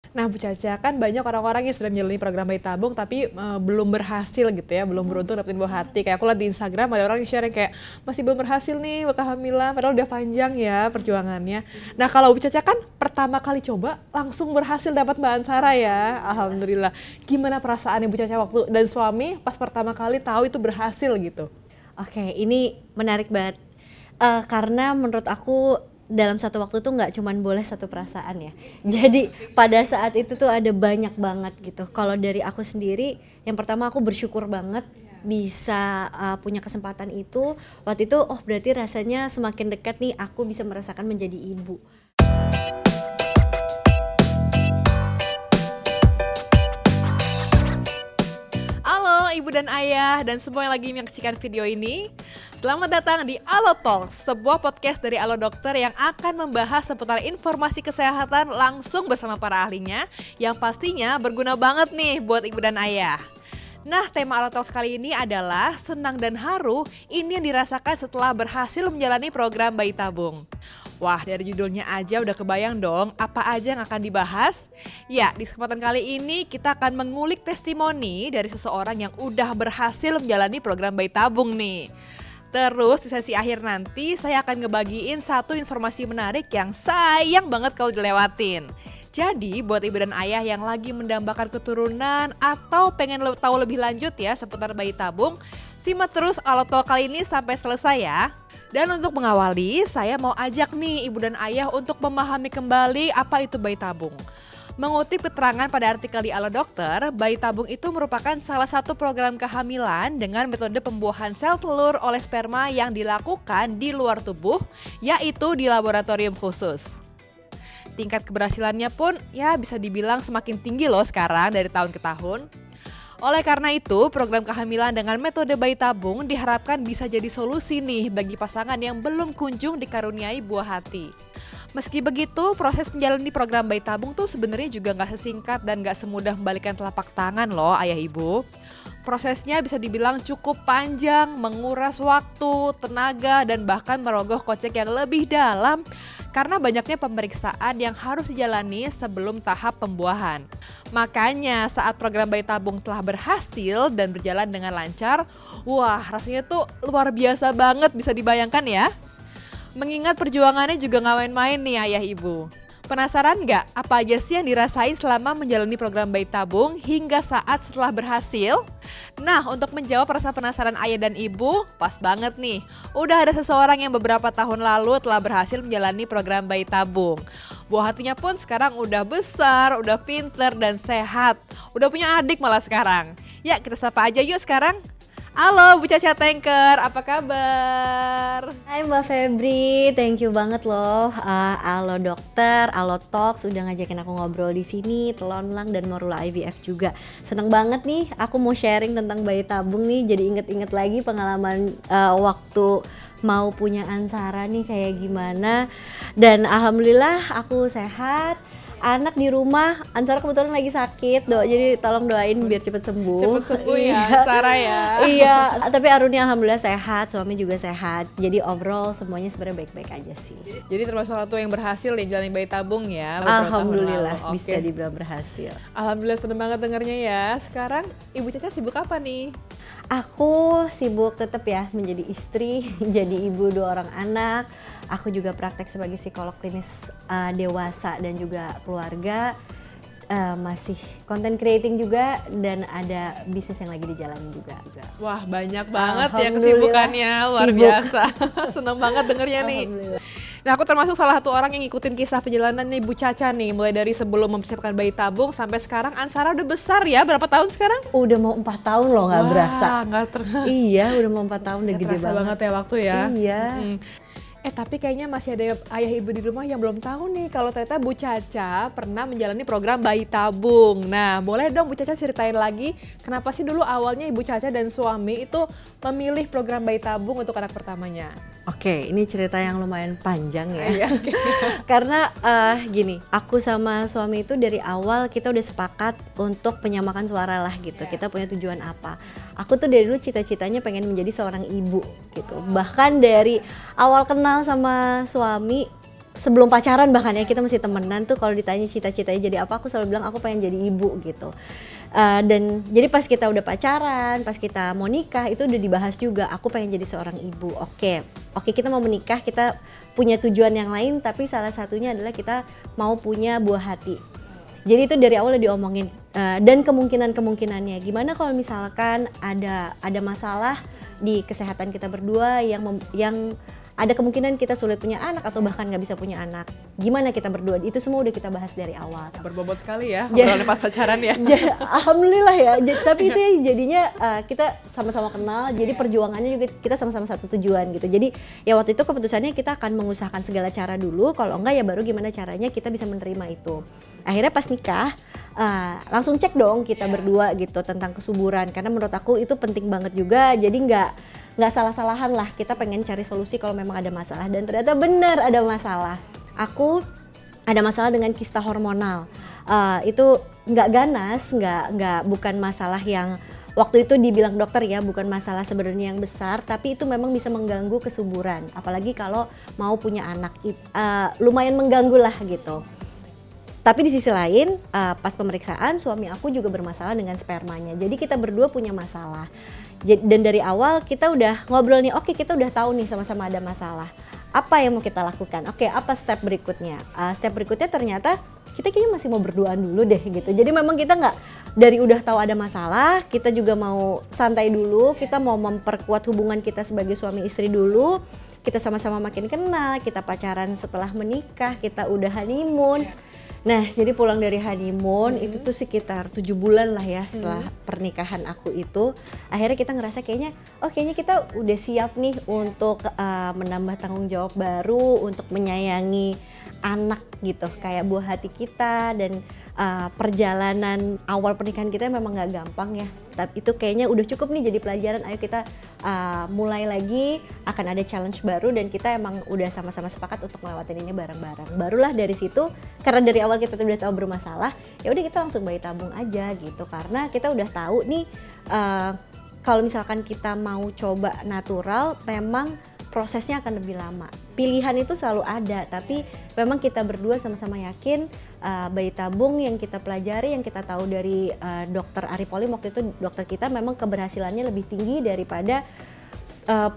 Nah, Bu Caca, kan banyak orang-orang yang sudah menjalani program bayi tabung tapi belum berhasil gitu ya, belum beruntung dapetin buah hati. Kayak aku lihat di Instagram ada orang yang share yang kayak masih belum berhasil nih kehamilan, padahal udah panjang ya perjuangannya. Nah, kalau Bu Caca kan pertama kali coba langsung berhasil dapat Mbak Ansara ya, alhamdulillah. Gimana perasaannya Bu Caca waktu dan suami pas pertama kali tahu itu berhasil gitu? Oke, ini menarik banget. Karena menurut aku dalam satu waktu tuh nggak cuman boleh satu perasaan ya. Jadi pada saat itu tuh ada banyak banget gitu. Kalau dari aku sendiri, yang pertama aku bersyukur banget bisa punya kesempatan itu. Waktu itu, oh berarti rasanya semakin dekat nih aku bisa merasakan menjadi ibu. Halo ibu dan ayah dan semua yang lagi menyaksikan video ini. Selamat datang di Alo Talks, sebuah podcast dari Alo Dokter yang akan membahas seputar informasi kesehatan langsung bersama para ahlinya yang pastinya berguna banget nih buat ibu dan ayah. Nah, tema Alo Talks kali ini adalah senang dan haru ini yang dirasakan setelah berhasil menjalani program bayi tabung. Wah, dari judulnya aja udah kebayang dong apa aja yang akan dibahas. Ya, di kesempatan kali ini kita akan mengulik testimoni dari seseorang yang udah berhasil menjalani program bayi tabung nih. Terus di sesi akhir nanti saya akan ngebagiin satu informasi menarik yang sayang banget kalau dilewatin. Jadi buat ibu dan ayah yang lagi mendambakan keturunan atau pengen tahu lebih lanjut ya seputar bayi tabung, simak terus Alo Talk kali ini sampai selesai ya. Dan untuk mengawali, saya mau ajak nih ibu dan ayah untuk memahami kembali apa itu bayi tabung. Mengutip keterangan pada artikel di Alo Dokter, bayi tabung itu merupakan salah satu program kehamilan dengan metode pembuahan sel telur oleh sperma yang dilakukan di luar tubuh, yaitu di laboratorium khusus. Tingkat keberhasilannya pun ya bisa dibilang semakin tinggi loh sekarang dari tahun ke tahun. Oleh karena itu, program kehamilan dengan metode bayi tabung diharapkan bisa jadi solusi nih bagi pasangan yang belum kunjung dikaruniai buah hati. Meski begitu, proses menjalani program bayi tabung tuh sebenarnya juga nggak sesingkat dan nggak semudah membalikan telapak tangan loh ayah ibu. Prosesnya bisa dibilang cukup panjang, menguras waktu, tenaga, dan bahkan merogoh kocek yang lebih dalam karena banyaknya pemeriksaan yang harus dijalani sebelum tahap pembuahan. Makanya saat program bayi tabung telah berhasil dan berjalan dengan lancar, wah rasanya tuh luar biasa banget, bisa dibayangkan ya. Mengingat perjuangannya juga gak main-main nih ayah ibu. Penasaran gak apa aja sih yang dirasain selama menjalani program bayi tabung hingga saat setelah berhasil? Nah, untuk menjawab rasa penasaran ayah dan ibu, pas banget nih. Udah ada seseorang yang beberapa tahun lalu telah berhasil menjalani program bayi tabung. Buah hatinya pun sekarang udah besar, udah pinter dan sehat. Udah punya adik malah sekarang. Ya, kita sapa aja yuk sekarang. Halo Bu Caca Tanker, apa kabar? Hai Mbak Febri, thank you banget loh. Alo Dokter, Alo Talks udah ngajakin aku ngobrol di sini, Telonlang dan Morula IVF juga. Seneng banget nih, aku mau sharing tentang bayi tabung nih. Jadi inget-inget lagi pengalaman waktu mau punya Ansara nih kayak gimana. Dan alhamdulillah aku sehat. Anak di rumah, Ansara kebetulan lagi sakit, jadi tolong doain biar cepet sembuh. Cepet sembuh ya, Ansara ya. Iya, tapi Arunia alhamdulillah sehat, suami juga sehat. Jadi overall semuanya sebenarnya baik-baik aja sih. Jadi termasuk satu yang berhasil nih jalanin bayi tabung ya. Alhamdulillah bisa dibilang berhasil. Alhamdulillah seneng banget dengernya ya. Sekarang Ibu Caca sibuk apa nih? Aku sibuk tetap ya menjadi istri, jadi ibu 2 orang anak. Aku juga praktek sebagai psikolog klinis dewasa dan juga keluarga. Masih content creating juga dan ada bisnis yang lagi dijalani juga. Wah banyak banget ya kesibukannya, luar biasa. Seneng banget dengernya nih. Nah aku termasuk salah satu orang yang ngikutin kisah perjalanannya Ibu Caca nih. Mulai dari sebelum mempersiapkan bayi tabung sampai sekarang Ansara udah besar ya, berapa tahun sekarang? Udah mau 4 tahun loh, nggak berasa. Iya udah mau 4 tahun, udah gede banget ya waktu ya. Iya. Tapi kayaknya masih ada ayah ibu di rumah yang belum tahu nih kalau ternyata Bu Caca pernah menjalani program bayi tabung. Nah, boleh dong Bu Caca ceritain lagi kenapa sih dulu awalnya Ibu Caca dan suami itu memilih program bayi tabung untuk anak pertamanya? Oke, ini cerita yang lumayan panjang ya. Karena gini, aku sama suami itu dari awal kita udah sepakat untuk menyamakan suara lah gitu. Kita punya tujuan apa. Aku tuh dari dulu cita-citanya pengen menjadi seorang ibu gitu. Bahkan dari awal kenal sama suami sebelum pacaran bahkan ya, kita masih temenan tuh kalau ditanya cita-citanya jadi apa, aku selalu bilang aku pengen jadi ibu gitu. Dan jadi pas kita udah pacaran, pas kita mau nikah itu udah dibahas juga, aku pengen jadi seorang ibu. Oke, kita mau menikah, kita punya tujuan yang lain, tapi salah satunya adalah kita mau punya buah hati. Jadi itu dari awal udah diomongin, dan kemungkinannya gimana kalau misalkan ada masalah di kesehatan kita berdua yang ada kemungkinan kita sulit punya anak atau bahkan nggak bisa punya anak. Gimana kita berdua? Itu semua udah kita bahas dari awal. Berbobot sekali ya, obrolan pas pacaran ya. Alhamdulillah ya. Tapi itu ya jadinya kita sama-sama kenal. Jadi perjuangannya juga kita sama-sama satu tujuan gitu. Jadi ya waktu itu keputusannya kita akan mengusahakan segala cara dulu. Kalau enggak ya baru gimana caranya kita bisa menerima itu. Akhirnya pas nikah langsung cek dong kita berdua gitu tentang kesuburan. Karena menurut aku itu penting banget juga. Jadi nggak salah-salahan lah, kita pengen cari solusi kalau memang ada masalah, dan ternyata benar ada masalah. Aku ada masalah dengan kista hormonal. Itu nggak ganas, bukan masalah yang waktu itu dibilang dokter ya, bukan masalah sebenarnya yang besar, tapi itu memang bisa mengganggu kesuburan, apalagi kalau mau punya anak, lumayan mengganggu lah gitu. Tapi di sisi lain pas pemeriksaan suami aku juga bermasalah dengan spermanya, jadi kita berdua punya masalah. Dan dari awal kita udah ngobrol nih, oke kita udah tahu nih sama-sama ada masalah. Apa yang mau kita lakukan? Oke, apa step berikutnya? Step berikutnya ternyata kita kayaknya masih mau berduaan dulu deh gitu. Jadi memang kita nggak dari udah tahu ada masalah, kita juga mau santai dulu, kita mau memperkuat hubungan kita sebagai suami istri dulu. Kita sama-sama makin kenal, kita pacaran setelah menikah, kita udah honeymoon. Nah, jadi pulang dari honeymoon itu tuh sekitar 7 bulan lah ya setelah pernikahan aku itu. Akhirnya kita ngerasa kayaknya kita udah siap nih untuk menambah tanggung jawab baru, untuk menyayangi anak gitu, kayak buah hati kita. Dan perjalanan awal pernikahan kita memang gak gampang ya, tapi itu kayaknya udah cukup nih jadi pelajaran. Ayo kita mulai lagi, akan ada challenge baru, dan kita emang udah sama-sama sepakat untuk ngelewatin ini bareng-bareng. Barulah dari situ, karena dari awal kita udah tahu bermasalah, ya udah kita langsung bayi tabung aja gitu, karena kita udah tahu nih kalau misalkan kita mau coba natural memang prosesnya akan lebih lama. Pilihan itu selalu ada, tapi memang kita berdua sama-sama yakin bayi tabung yang kita pelajari, yang kita tahu dari dokter Ari Polim waktu itu, dokter kita memang keberhasilannya lebih tinggi daripada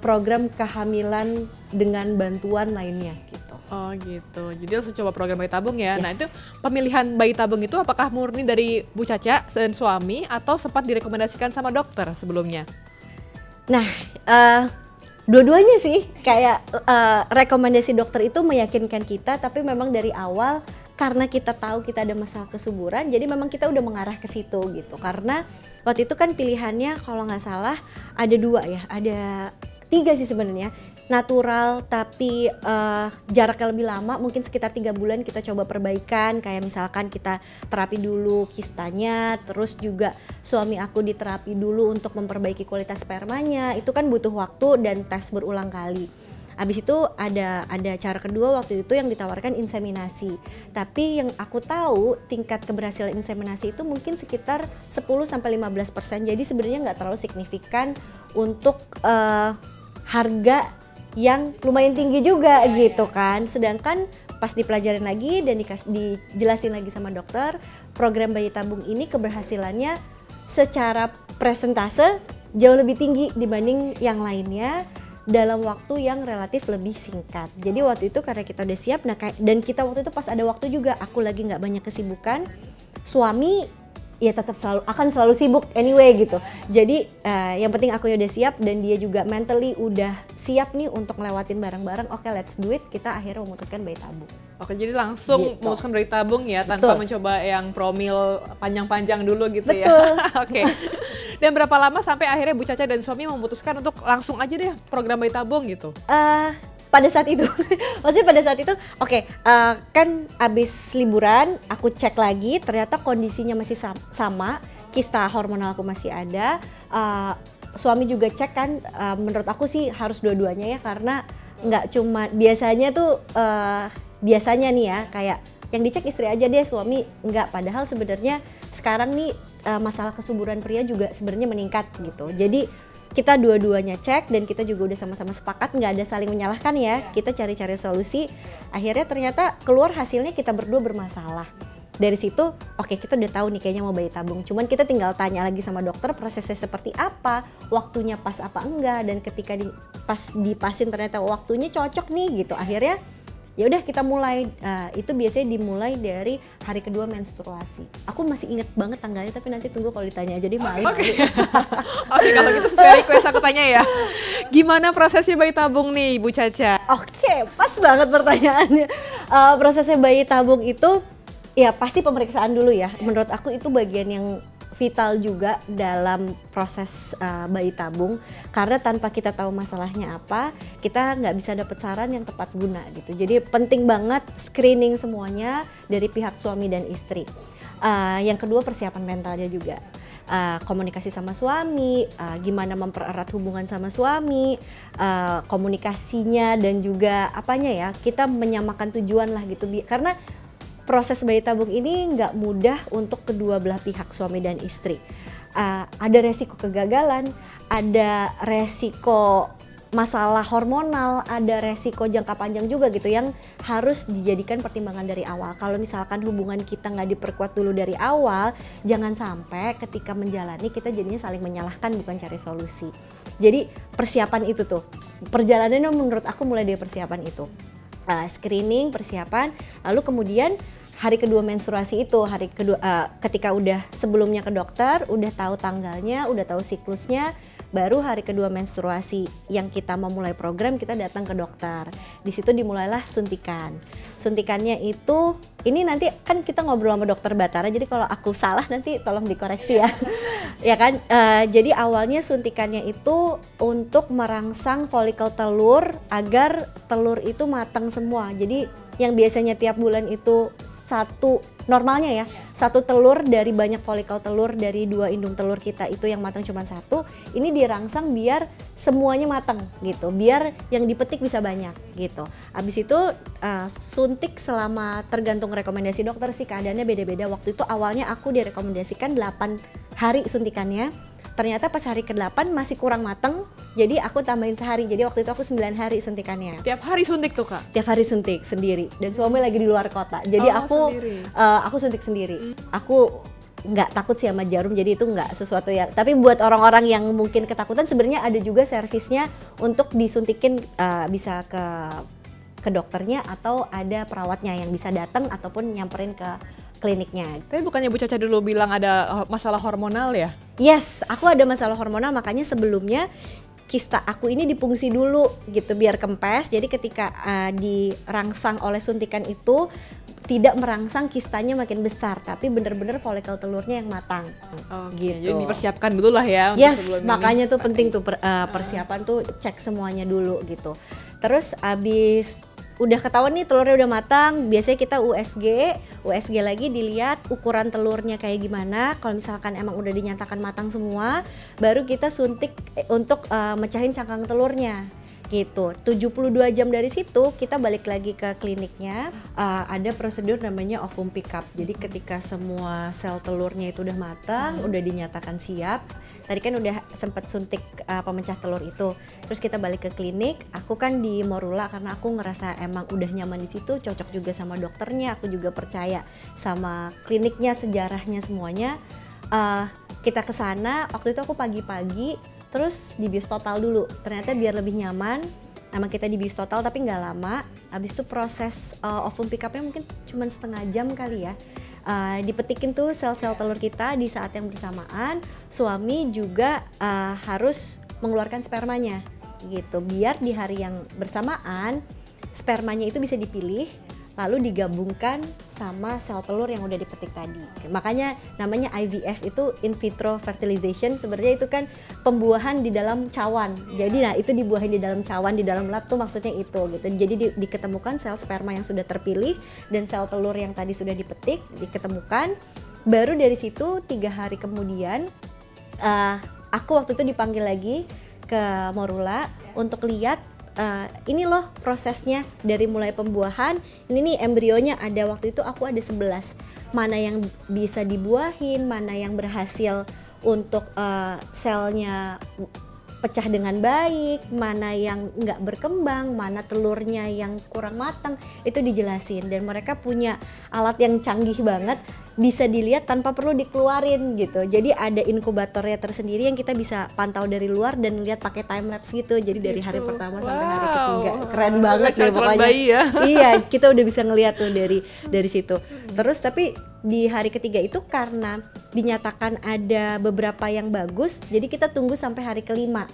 program kehamilan dengan bantuan lainnya gitu. Oh gitu, jadi langsung coba program bayi tabung ya. Yes. Nah itu pemilihan bayi tabung itu apakah murni dari Bu Caca dan suami atau sempat direkomendasikan sama dokter sebelumnya? Nah, dua-duanya sih, kayak rekomendasi dokter itu meyakinkan kita, tapi memang dari awal karena kita tahu kita ada masalah kesuburan, jadi memang kita udah mengarah ke situ gitu. Karena waktu itu kan pilihannya kalau nggak salah ada 2 ya, ada 3 sih sebenarnya. Natural tapi jaraknya lebih lama, mungkin sekitar 3 bulan kita coba perbaikan, kayak misalkan kita terapi dulu kistanya, terus juga suami aku diterapi dulu untuk memperbaiki kualitas spermanya. Itu kan butuh waktu dan tes berulang kali. Abis itu ada cara kedua waktu itu yang ditawarkan inseminasi. Tapi yang aku tahu tingkat keberhasilan inseminasi itu mungkin sekitar 10-15%. Jadi sebenarnya nggak terlalu signifikan untuk harga yang lumayan tinggi juga gitu kan. Sedangkan pas dipelajarin lagi dan dijelasin lagi sama dokter, program bayi tabung ini keberhasilannya secara persentase jauh lebih tinggi dibanding yang lainnya dalam waktu yang relatif lebih singkat. Jadi waktu itu karena kita udah siap, dan kita waktu itu pas ada waktu juga, aku lagi nggak banyak kesibukan, suami ya tetap akan selalu sibuk anyway gitu. Jadi yang penting aku udah siap dan dia juga mentally udah siap nih untuk ngelewatin bareng-bareng. Oke, let's do it. Kita akhirnya memutuskan bayi tabung. Oke, jadi langsung gitu. Memutuskan bayi tabung ya, tanpa mencoba yang promil panjang-panjang dulu gitu. Betul. Ya. Oke. Dan berapa lama sampai akhirnya Bu Caca dan suami memutuskan untuk langsung aja deh program bayi tabung gitu? Pada saat itu, maksudnya pada saat itu, kan abis liburan aku cek lagi, ternyata kondisinya masih sama, kista hormonal aku masih ada. Suami juga cek kan, menurut aku sih harus dua-duanya ya, karena nggak cuma biasanya biasanya nih ya, kayak yang dicek istri aja deh, suami nggak. Padahal sebenarnya sekarang nih masalah kesuburan pria juga sebenarnya meningkat gitu. Jadi kita dua-duanya cek dan kita juga udah sama-sama sepakat, nggak ada saling menyalahkan ya. Kita cari-cari solusi, akhirnya ternyata keluar hasilnya kita berdua bermasalah. Dari situ, oke, kita udah tahu nih kayaknya mau bayi tabung. Cuman kita tinggal tanya lagi sama dokter prosesnya seperti apa, waktunya pas apa enggak, dan ketika pas dipasin ternyata waktunya cocok nih gitu. Akhirnya ya udah kita mulai. Itu biasanya dimulai dari hari kedua menstruasi. Aku masih inget banget tanggalnya, tapi nanti tunggu kalau ditanya aja deh malu. Oke, kalau gitu sesuai request aku tanya ya. Gimana prosesnya bayi tabung nih, Bu Caca? Oke, pas banget pertanyaannya. Prosesnya bayi tabung itu ya pasti pemeriksaan dulu ya. Menurut aku itu bagian yang vital juga dalam proses bayi tabung, karena tanpa kita tahu masalahnya apa, kita nggak bisa dapet saran yang tepat guna gitu. Jadi penting banget screening semuanya dari pihak suami dan istri. Yang kedua persiapan mentalnya juga. Komunikasi sama suami, gimana mempererat hubungan sama suami, komunikasinya dan juga apanya ya, kita menyamakan tujuan lah gitu. Karena proses bayi tabung ini nggak mudah untuk kedua belah pihak suami dan istri. Ada resiko kegagalan, ada resiko masalah hormonal, ada resiko jangka panjang juga gitu yang harus dijadikan pertimbangan dari awal. Kalau misalkan hubungan kita nggak diperkuat dulu dari awal, jangan sampai ketika menjalani kita jadinya saling menyalahkan bukan cari solusi. Jadi persiapan itu tuh, perjalanannya menurut aku mulai dari persiapan itu. Screening, persiapan, lalu kemudian hari kedua menstruasi itu, hari kedua ketika udah sebelumnya ke dokter, udah tahu tanggalnya, udah tahu siklusnya, baru hari kedua menstruasi yang kita mau mulai program, kita datang ke dokter. Di situ dimulailah suntikan. Suntikannya itu, ini nanti kan kita ngobrol sama dokter Batara, jadi kalau aku salah nanti tolong dikoreksi ya. Ya kan, jadi awalnya suntikannya itu untuk merangsang folikel telur agar telur itu matang semua. Jadi yang biasanya tiap bulan itu satu, normalnya ya, satu telur dari banyak folikel telur dari 2 indung telur kita itu yang matang cuma 1, ini dirangsang biar semuanya matang gitu, biar yang dipetik bisa banyak gitu. Abis itu suntik selama, tergantung rekomendasi dokter sih, keadaannya beda-beda. Waktu itu awalnya aku direkomendasikan 8 hari suntikannya. Ternyata pas hari ke-8 masih kurang mateng, jadi aku tambahin sehari. Jadi waktu itu aku 9 hari suntikannya. Tiap hari suntik tuh Kak? Tiap hari suntik sendiri, dan suami lagi di luar kota. Jadi aku suntik sendiri. Aku nggak takut sih sama jarum, jadi itu nggak sesuatu yang. Tapi buat orang-orang yang mungkin ketakutan, sebenarnya ada juga servisnya untuk disuntikin, bisa ke dokternya atau ada perawatnya yang bisa datang ataupun nyamperin ke kliniknya. Tapi bukannya Bu Caca dulu bilang ada masalah hormonal ya? Yes, aku ada masalah hormonal, makanya sebelumnya kista aku ini dipungsi dulu gitu biar kempes. Jadi ketika dirangsang oleh suntikan itu tidak merangsang kistanya makin besar, tapi bener-bener folikel telurnya yang matang. Gitu. Jadi dipersiapkan dulu lah ya. Yes, makanya tuh penting tuh persiapan tuh, cek semuanya dulu gitu. Terus abis udah ketahuan nih telurnya udah matang, biasanya kita USG lagi dilihat ukuran telurnya kayak gimana. Kalau misalkan emang udah dinyatakan matang semua, baru kita suntik untuk mecahin cangkang telurnya gitu. 72 jam dari situ kita balik lagi ke kliniknya. Ada prosedur namanya ovum pick up. Jadi ketika semua sel telurnya itu udah matang, udah dinyatakan siap. Tadi kan udah sempat suntik pemecah telur itu. Terus kita balik ke klinik. Aku kan di Morula karena aku ngerasa emang udah nyaman di situ, cocok juga sama dokternya. Aku juga percaya sama kliniknya, sejarahnya semuanya. Kita ke sana. Waktu itu aku pagi-pagi. Terus dibius total dulu, ternyata biar lebih nyaman, emang kita dibius total tapi nggak lama. Habis itu proses ovum pick up-nya mungkin cuma setengah jam kali ya. Dipetikin tuh sel-sel telur kita di saat yang bersamaan. Suami juga harus mengeluarkan spermanya gitu, biar di hari yang bersamaan spermanya itu bisa dipilih lalu digabungkan sama sel telur yang udah dipetik tadi. Makanya namanya IVF itu in vitro fertilization, sebenarnya itu kan pembuahan di dalam cawan. Jadi nah itu dibuahin di dalam cawan, di dalam lab tuh maksudnya itu gitu. Jadi diketemukan sel sperma yang sudah terpilih dan sel telur yang tadi sudah dipetik diketemukan. Baru dari situ 3 hari kemudian aku waktu itu dipanggil lagi ke Morula untuk lihat ini loh prosesnya dari mulai pembuahan. Ini nih embrionya ada, waktu itu aku ada 11. Mana yang bisa dibuahin, mana yang berhasil untuk selnya pecah dengan baik, mana yang nggak berkembang, mana telurnya yang kurang matang, itu dijelasin. Dan mereka punya alat yang canggih banget, bisa dilihat tanpa perlu dikeluarin gitu. Jadi ada inkubatornya tersendiri yang kita bisa pantau dari luar dan lihat pakai time lapse gitu. Jadi dari hari pertama sampai hari ketiga, keren banget deh pokoknya. Bayi ya. Iya, kita udah bisa ngeliat tuh dari situ. Terus tapi di hari ketiga itu karena dinyatakan ada beberapa yang bagus, jadi kita tunggu sampai hari kelima.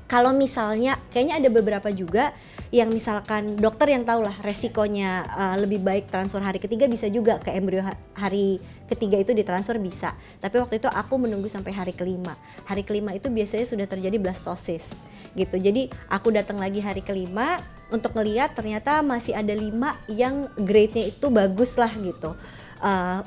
Kalau misalnya kayaknya ada beberapa juga yang misalkan dokter yang tahu lah resikonya lebih baik transfer hari ketiga, bisa juga ke embrio hari ketiga itu ditransfer bisa. Tapi waktu itu aku menunggu sampai hari kelima. Hari kelima itu biasanya sudah terjadi blastosis gitu. Jadi aku datang lagi hari kelima untuk ngeliat, ternyata masih ada 5 yang grade-nya itu bagus lah gitu.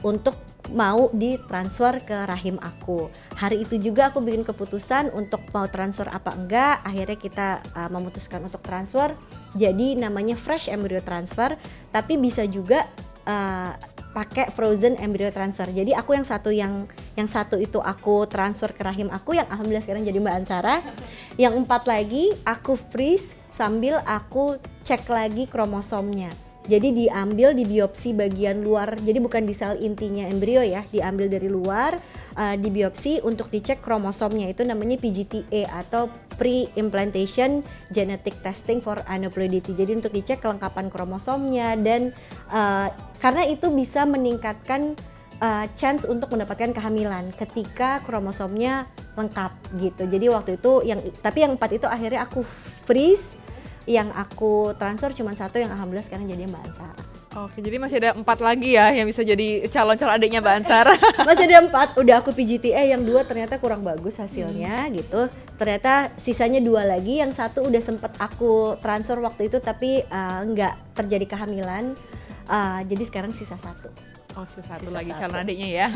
Untuk mau ditransfer ke rahim aku. Hari itu juga aku bikin keputusan untuk mau transfer apa enggak. Akhirnya kita memutuskan untuk transfer. Jadi namanya fresh embryo transfer, tapi bisa juga pakai frozen embryo transfer. Jadi aku yang satu itu aku transfer ke rahim aku, yang alhamdulillah sekarang jadi Mbak Ansara. Yang 4 lagi aku freeze sambil aku cek lagi kromosomnya. Jadi diambil di biopsi bagian luar, jadi bukan di sel intinya embrio ya, diambil dari luar, di biopsi untuk dicek kromosomnya, itu namanya PGTA atau Pre-Implantation Genetic Testing for Aneuploidy. Jadi untuk dicek kelengkapan kromosomnya dan karena itu bisa meningkatkan chance untuk mendapatkan kehamilan ketika kromosomnya lengkap gitu. Jadi waktu itu tapi yang 4 itu akhirnya aku freeze. Yang aku transfer cuma 1 yang alhamdulillah sekarang jadi Mbak Ansara. Oke, jadi masih ada 4 lagi ya yang bisa jadi calon-calon adiknya Mbak Ansara. Masih ada 4, udah aku PGTA, yang 2 ternyata kurang bagus hasilnya gitu. Ternyata sisanya 2 lagi, yang 1 udah sempet aku transfer waktu itu tapi nggak terjadi kehamilan. Jadi sekarang sisa 1. Oh, sisa 1 lagi calon adiknya ya.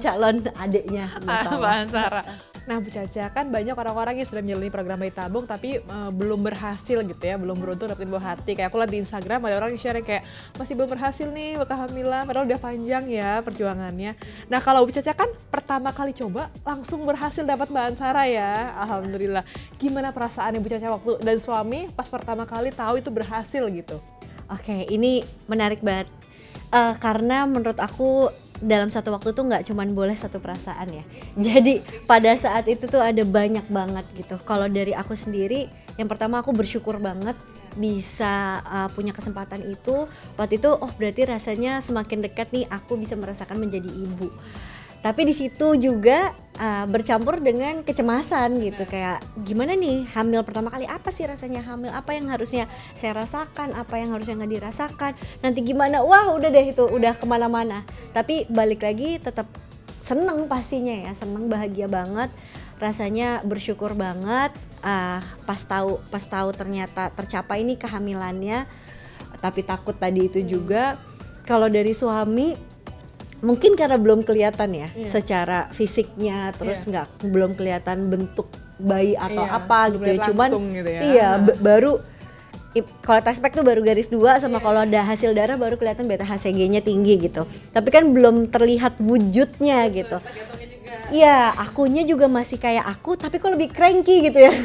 Calon adiknya Mbak Ansara. Nah Bu Caca, kan banyak orang-orang yang sudah menjalani program bayi tabung tapi belum berhasil gitu ya, belum beruntung dapetin buah hati. Kayak aku lihat di Instagram ada orang yang share kayak masih belum berhasil nih kehamilan, padahal udah panjang ya perjuangannya. Nah kalau Bu Caca kan pertama kali coba langsung berhasil dapat Mbak Ansara ya, alhamdulillah. Gimana perasaannya Bu Caca waktu dan suami pas pertama kali tahu itu berhasil gitu? Oke, ini menarik banget. Karena menurut aku dalam satu waktu tuh nggak cuman boleh satu perasaan ya. Jadi pada saat itu tuh ada banyak banget gitu. Kalau dari aku sendiri, yang pertama aku bersyukur banget bisa punya kesempatan itu. Waktu itu berarti rasanya semakin dekat nih aku bisa merasakan menjadi ibu. Tapi di situ juga bercampur dengan kecemasan gitu, kayak gimana nih hamil pertama kali, apa sih rasanya hamil, apa yang harusnya saya rasakan, apa yang harusnya nggak dirasakan, nanti gimana, wah udah deh itu udah kemana-mana. Tapi balik lagi tetap seneng pastinya ya, seneng, bahagia banget, rasanya bersyukur banget pas tahu ternyata tercapai ini kehamilannya. Tapi takut tadi itu juga. Kalau dari suami mungkin karena belum kelihatan ya secara fisiknya, terus belum kelihatan bentuk bayi atau apa gitu ya, cuman gitu ya. Baru kalau test pack tuh baru garis 2 sama kalau ada hasil darah baru kelihatan beta HCG-nya tinggi gitu, tapi kan belum terlihat wujudnya gitu. Iya, akunya juga masih kayak aku tapi kok lebih cranky gitu ya.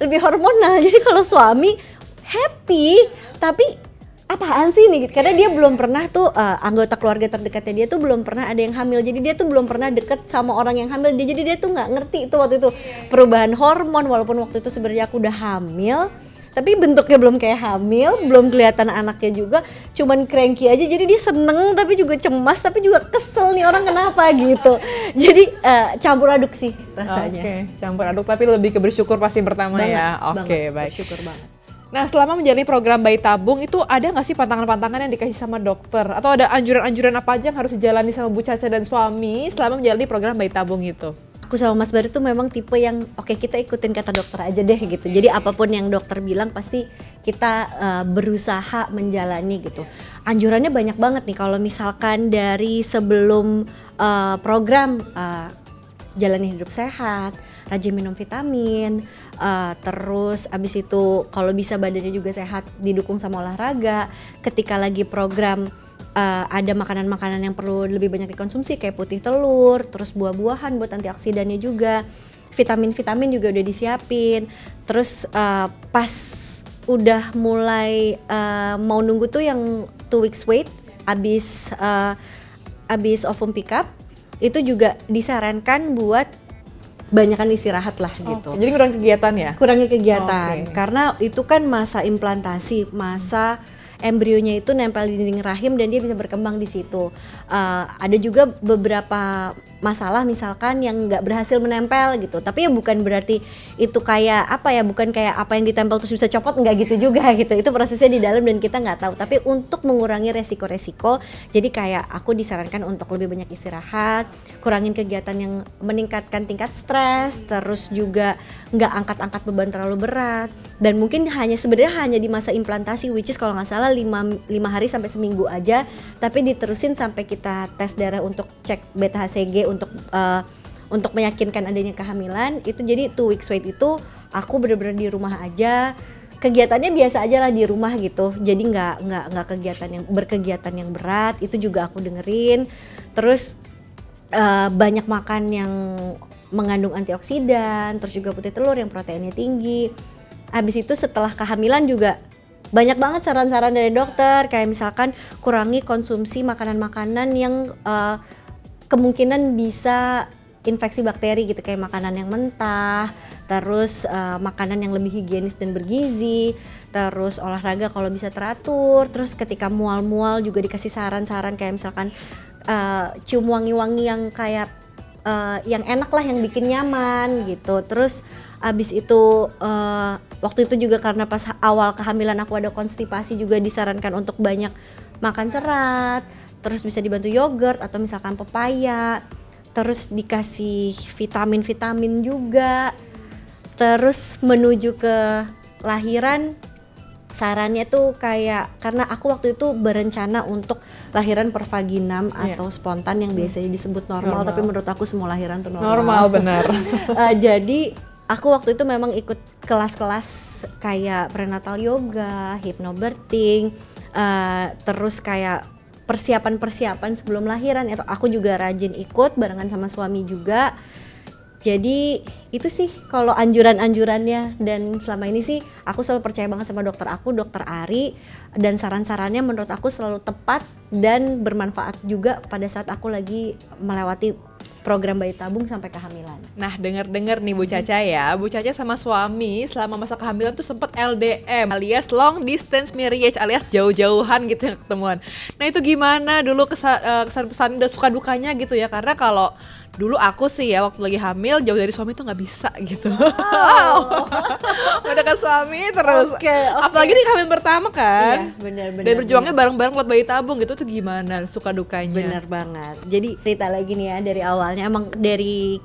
Lebih hormonal. Jadi kalau suami happy tapi apaan sih nih, karena dia belum pernah tuh anggota keluarga terdekatnya dia tuh belum pernah ada yang hamil, jadi dia tuh belum pernah deket sama orang yang hamil, jadi dia tuh nggak ngerti itu waktu itu perubahan hormon. Walaupun waktu itu sebenarnya aku udah hamil tapi bentuknya belum kayak hamil, belum kelihatan anaknya juga, cuman cranky aja. Jadi dia seneng tapi juga cemas tapi juga kesel nih orang kenapa gitu. Jadi campur aduk sih rasanya. Oke, campur aduk tapi lebih ke bersyukur pasti pertama banget, ya. Oke, baik. Bersyukur banget. Nah selama menjalani program bayi tabung itu ada nggak sih pantangan-pantangan yang dikasih sama dokter? Atau ada anjuran-anjuran apa aja yang harus dijalani sama Bu Caca dan suami selama menjalani program bayi tabung itu? Aku sama Mas Bari tuh memang tipe yang kita ikutin kata dokter aja deh gitu. Jadi apapun yang dokter bilang pasti kita berusaha menjalani gitu. Anjurannya banyak banget nih, kalau misalkan dari sebelum program jalani hidup sehat, rajin minum vitamin, terus abis itu kalau bisa badannya juga sehat, didukung sama olahraga. Ketika lagi program ada makanan-makanan yang perlu lebih banyak dikonsumsi kayak putih telur, terus buah-buahan buat antioksidannya juga. vitamin-vitamin juga udah disiapin. Terus pas udah mulai mau nunggu tuh yang 2 weeks wait abis ovum pick up, itu juga disarankan buat banyakan istirahat lah gitu. Jadi kurang kegiatan ya? Kurangi kegiatan, karena itu kan masa implantasi, masa embrionya itu nempel di dinding rahim dan dia bisa berkembang di situ. Ada juga beberapa masalah misalkan yang nggak berhasil menempel gitu, tapi ya bukan berarti itu kayak apa ya, bukan kayak apa yang ditempel terus bisa copot, nggak gitu juga gitu. Itu prosesnya di dalam dan kita nggak tahu. Tapi untuk mengurangi resiko-resiko, jadi kayak aku disarankan untuk lebih banyak istirahat, kurangin kegiatan yang meningkatkan tingkat stres, terus juga nggak angkat-angkat beban terlalu berat, dan mungkin sebenarnya hanya di masa implantasi, which is kalau nggak salah 5 hari sampai seminggu aja, tapi diterusin sampai kita tes darah untuk cek beta HCG untuk meyakinkan adanya kehamilan. Itu jadi 2 weeks wait itu aku bener-bener di rumah aja, kegiatannya biasa aja lah di rumah gitu, jadi nggak berkegiatan yang berat. Itu juga aku dengerin. Terus banyak makan yang mengandung antioksidan, terus juga putih telur yang proteinnya tinggi. Habis itu setelah kehamilan juga banyak banget saran-saran dari dokter, kayak misalkan kurangi konsumsi makanan-makanan yang kemungkinan bisa infeksi bakteri gitu, kayak makanan yang mentah, terus makanan yang lebih higienis dan bergizi, terus olahraga kalau bisa teratur, terus ketika mual-mual juga dikasih saran-saran kayak misalkan cium wangi-wangi yang kayak yang enak lah, yang bikin nyaman gitu. Terus abis itu waktu itu juga karena pas awal kehamilan aku ada konstipasi, juga disarankan untuk banyak makan serat, terus bisa dibantu yogurt atau misalkan pepaya, terus dikasih vitamin juga. Terus menuju ke lahiran, sarannya tuh kayak, karena aku waktu itu berencana untuk lahiran per vaginam atau spontan yang biasanya disebut normal, tapi menurut aku semua lahiran tuh normal benar. Jadi aku waktu itu memang ikut kelas-kelas kayak prenatal yoga, hypnobirthing, terus kayak persiapan sebelum lahiran itu aku juga rajin ikut barengan sama suami juga. Jadi itu sih kalau anjuran-anjurannya, dan selama ini sih aku selalu percaya banget sama dokter aku, Dokter Ari, dan saran-sarannya menurut aku selalu tepat dan bermanfaat juga pada saat aku lagi melewati program bayi tabung sampai kehamilan. Nah, dengar-dengar nih Bu Caca ya, Bu Caca sama suami selama masa kehamilan tuh sempat LDM alias long distance marriage, alias jauh-jauhan gitu yang ketemuan. Nah, itu gimana dulu kesan-pesan dan suka dukanya gitu ya, karena kalau dulu aku sih ya waktu lagi hamil jauh dari suami tuh nggak bisa gitu. Wow. Mendekat suami terus. Okay. Apalagi di hamil pertama kan. Iya, benar. Dan berjuangnya bareng-bareng buat bayi tabung gitu tuh gimana suka dukanya? Benar banget. Jadi cerita lagi nih ya dari awalnya, emang dari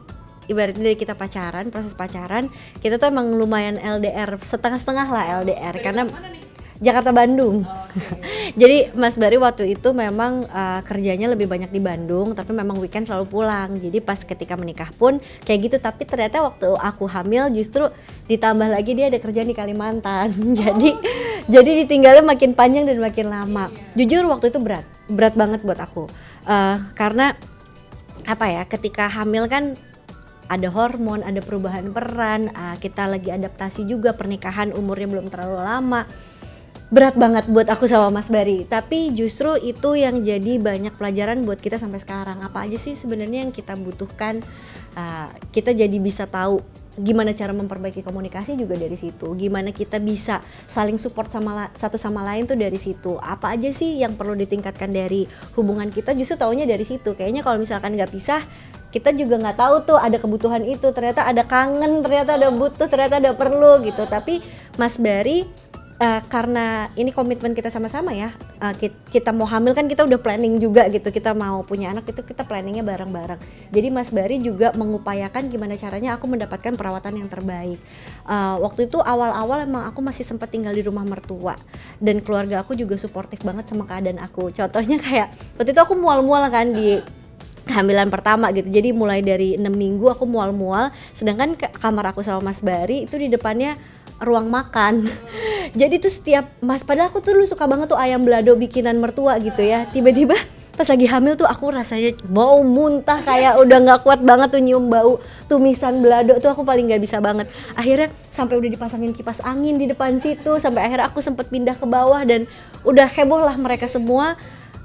ibaratnya dari kita pacaran, proses pacaran kita tuh emang lumayan LDR, setengah-setengah lah LDR. Dari karena Jakarta Bandung. Okay. Jadi Mas Bari waktu itu memang kerjanya lebih banyak di Bandung, tapi memang weekend selalu pulang. Jadi pas ketika menikah pun kayak gitu, tapi ternyata waktu aku hamil justru ditambah lagi dia ada kerjaan di Kalimantan. Jadi ditinggalnya makin panjang dan makin lama. Jujur waktu itu berat banget buat aku. Karena apa ya, ketika hamil kan ada hormon, ada perubahan peran, kita lagi adaptasi juga, pernikahan umurnya belum terlalu lama. Berat banget buat aku sama Mas Bari, tapi justru itu yang jadi banyak pelajaran buat kita sampai sekarang. Apa aja sih sebenarnya yang kita butuhkan, kita jadi bisa tahu gimana cara memperbaiki komunikasi juga dari situ, gimana kita bisa saling support satu sama lain tuh dari situ. Apa aja sih yang perlu ditingkatkan dari hubungan kita, justru taunya dari situ. Kayaknya kalau misalkan nggak pisah, kita juga nggak tahu tuh ada kebutuhan itu, ternyata ada kangen, ternyata ada butuh, ternyata ada perlu gitu. Tapi Mas Bari, karena ini komitmen kita sama-sama ya, kita mau hamil kan kita udah planning juga gitu, kita mau punya anak itu kita planningnya bareng-bareng. Jadi Mas Bari juga mengupayakan gimana caranya aku mendapatkan perawatan yang terbaik. Waktu itu awal-awal emang aku masih sempat tinggal di rumah mertua, dan keluarga aku juga suportif banget sama keadaan aku. Contohnya kayak waktu itu aku mual-mual kan di kehamilan pertama gitu, jadi mulai dari 6 minggu aku mual-mual, sedangkan kamar aku sama Mas Bari itu di depannya ruang makan. Jadi tuh setiap padahal aku tuh dulu suka banget tuh ayam balado bikinan mertua gitu ya, tiba-tiba pas lagi hamil tuh aku rasanya mau muntah, kayak udah nggak kuat banget tuh nyium bau tumisan balado tuh, aku paling nggak bisa banget. Akhirnya sampai udah dipasangin kipas angin di depan situ, sampai akhirnya aku sempet pindah ke bawah dan udah heboh lah mereka semua.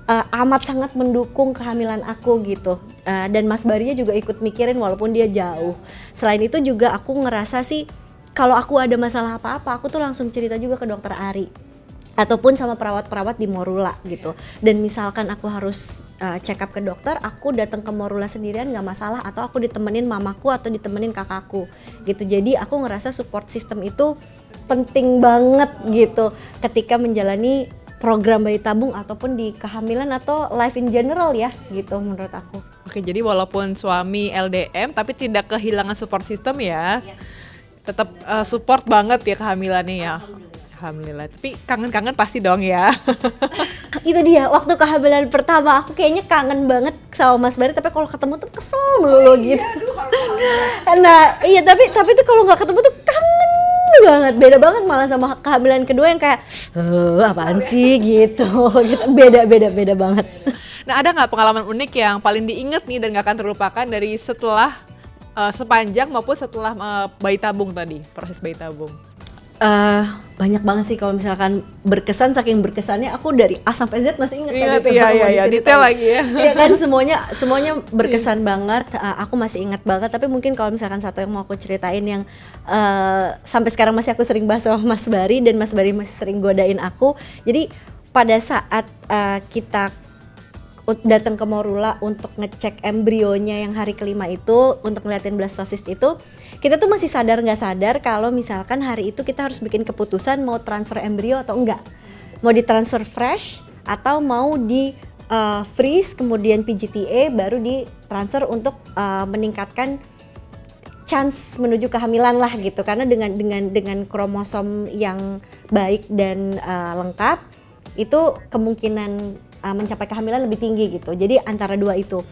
Amat sangat mendukung kehamilan aku gitu, dan Mas Barinya juga ikut mikirin walaupun dia jauh. Selain itu juga aku ngerasa sih kalau aku ada masalah apa-apa aku tuh langsung cerita juga ke dokter Ari ataupun sama perawat-perawat di Morula gitu. Dan misalkan aku harus check up ke dokter, aku datang ke Morula sendirian nggak masalah, atau aku ditemenin mamaku atau ditemenin kakakku gitu. Jadi aku ngerasa support system itu penting banget gitu ketika menjalani program bayi tabung ataupun di kehamilan atau life in general ya gitu menurut aku. Oke, jadi walaupun suami LDM tapi tidak kehilangan support system ya. Yes. Tetap support banget ya kehamilannya ya. Alhamdulillah. Tapi kangen-kangen pasti dong ya. Itu dia, waktu kehamilan pertama aku kayaknya kangen banget sama Mas Bari, tapi kalau ketemu tuh kesel mulu gitu. Nah iya, tapi tuh kalau nggak ketemu tuh kangen banget. Beda banget malah sama kehamilan kedua yang kayak apaan sih gitu. Beda banget. Nah, ada nggak pengalaman unik yang paling diinget nih dan nggak akan terlupakan dari setelah sepanjang maupun setelah bayi tabung tadi, proses bayi tabung? Banyak banget sih, kalau misalkan berkesan, saking berkesannya aku dari A sampai Z masih inget tadi. Iya, detail lagi ya. Iya kan, semuanya berkesan banget. Aku masih ingat banget, tapi mungkin kalau misalkan satu yang mau aku ceritain yang sampai sekarang masih aku sering bahas sama Mas Bari, dan Mas Bari masih sering godain aku. Jadi pada saat kita datang ke Morula untuk ngecek embrionya yang hari kelima itu, untuk ngeliatin blastosis itu, kita tuh masih sadar nggak sadar kalau misalkan hari itu kita harus bikin keputusan mau transfer embrio atau enggak, mau ditransfer fresh atau mau di freeze kemudian PGTA baru ditransfer untuk meningkatkan chance menuju kehamilan lah gitu. Karena dengan kromosom yang baik dan lengkap itu kemungkinan mencapai kehamilan lebih tinggi gitu. Jadi antara dua itu.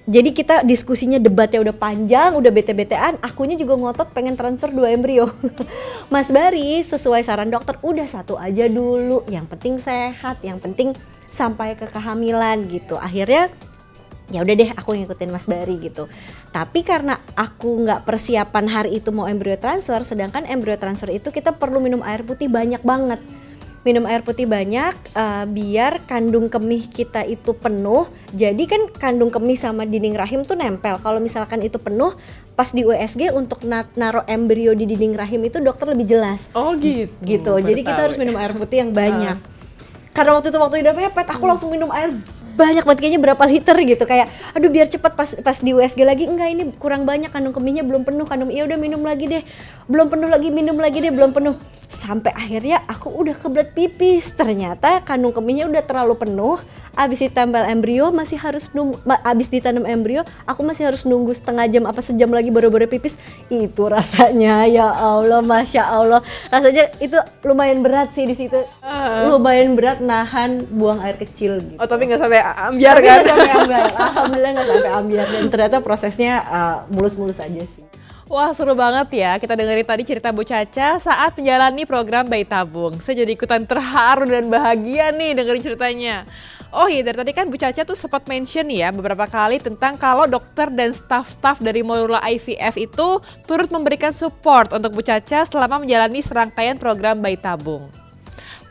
Jadi kita diskusinya, debatnya udah panjang, udah bete-betean, akunya juga ngotot pengen transfer 2 embrio. Mas Bari sesuai saran dokter, udah satu aja dulu, yang penting sehat, yang penting sampai ke kehamilan gitu. Akhirnya ya udah deh, aku ngikutin Mas Bari gitu. Tapi karena aku nggak persiapan hari itu mau embrio transfer, sedangkan embrio transfer itu kita perlu minum air putih banyak banget. Minum air putih banyak biar kandung kemih kita itu penuh. Jadi kan kandung kemih sama dinding rahim tuh nempel. Kalau misalkan itu penuh, pas di USG untuk naruh embrio di dinding rahim itu dokter lebih jelas. Oh gitu. Gitu. Jadi kita harus minum air putih yang banyak. Karena waktu udah mepet, aku langsung minum air banyak banget, kayaknya berapa liter gitu, kayak aduh biar cepet. Pas di USG lagi, enggak ini kurang banyak, kandung kemihnya belum penuh, iya udah minum lagi deh, belum penuh lagi, minum lagi deh, belum penuh, sampai akhirnya aku udah kebelet pipis. Ternyata kandung kemihnya udah terlalu penuh. Abis ditambal embrio masih harus abis ditanam embrio aku masih harus nunggu setengah jam apa sejam lagi baru pipis. Itu rasanya ya Allah, Masya Allah, rasanya itu lumayan berat sih di situ. Lumayan berat nahan buang air kecil gitu. Oh tapi nggak sampai ambiar kan? Nggak sampai ambiar, alhamdulillah nggak sampai ambiar, dan ternyata prosesnya mulus-mulus aja sih. Wah seru banget ya, kita dengerin tadi cerita Bu Caca saat menjalani program bayi tabung. Saya jadi ikutan terharu dan bahagia nih dengerin ceritanya. Oh iya, dari tadi kan Bu Caca tuh sempat mention ya beberapa kali tentang kalau dokter dan staff-staff dari Morula IVF itu turut memberikan support untuk Bu Caca selama menjalani serangkaian program bayi tabung.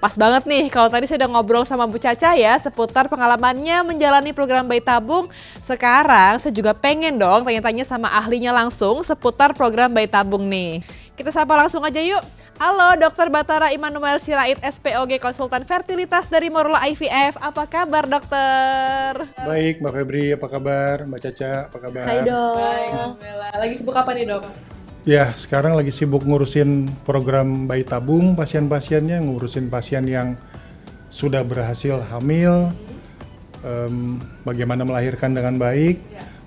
Pas banget nih kalau tadi saya udah ngobrol sama Bu Caca ya seputar pengalamannya menjalani program bayi tabung. Sekarang saya juga pengen dong tanya-tanya sama ahlinya langsung seputar program bayi tabung nih. Kita sapa langsung aja yuk. Halo Dr. Batara Immanuel Sirait, SPOG Konsultan Fertilitas dari Morula IVF. Apa kabar dokter? Baik Mbak Febri, apa kabar? Mbak Caca, apa kabar? Hai dok. Baik, alhamdulillah. Lagi sibuk apa nih dok? Ya, sekarang lagi sibuk ngurusin program bayi tabung pasien-pasiennya, ngurusin pasien yang sudah berhasil hamil, bagaimana melahirkan dengan baik,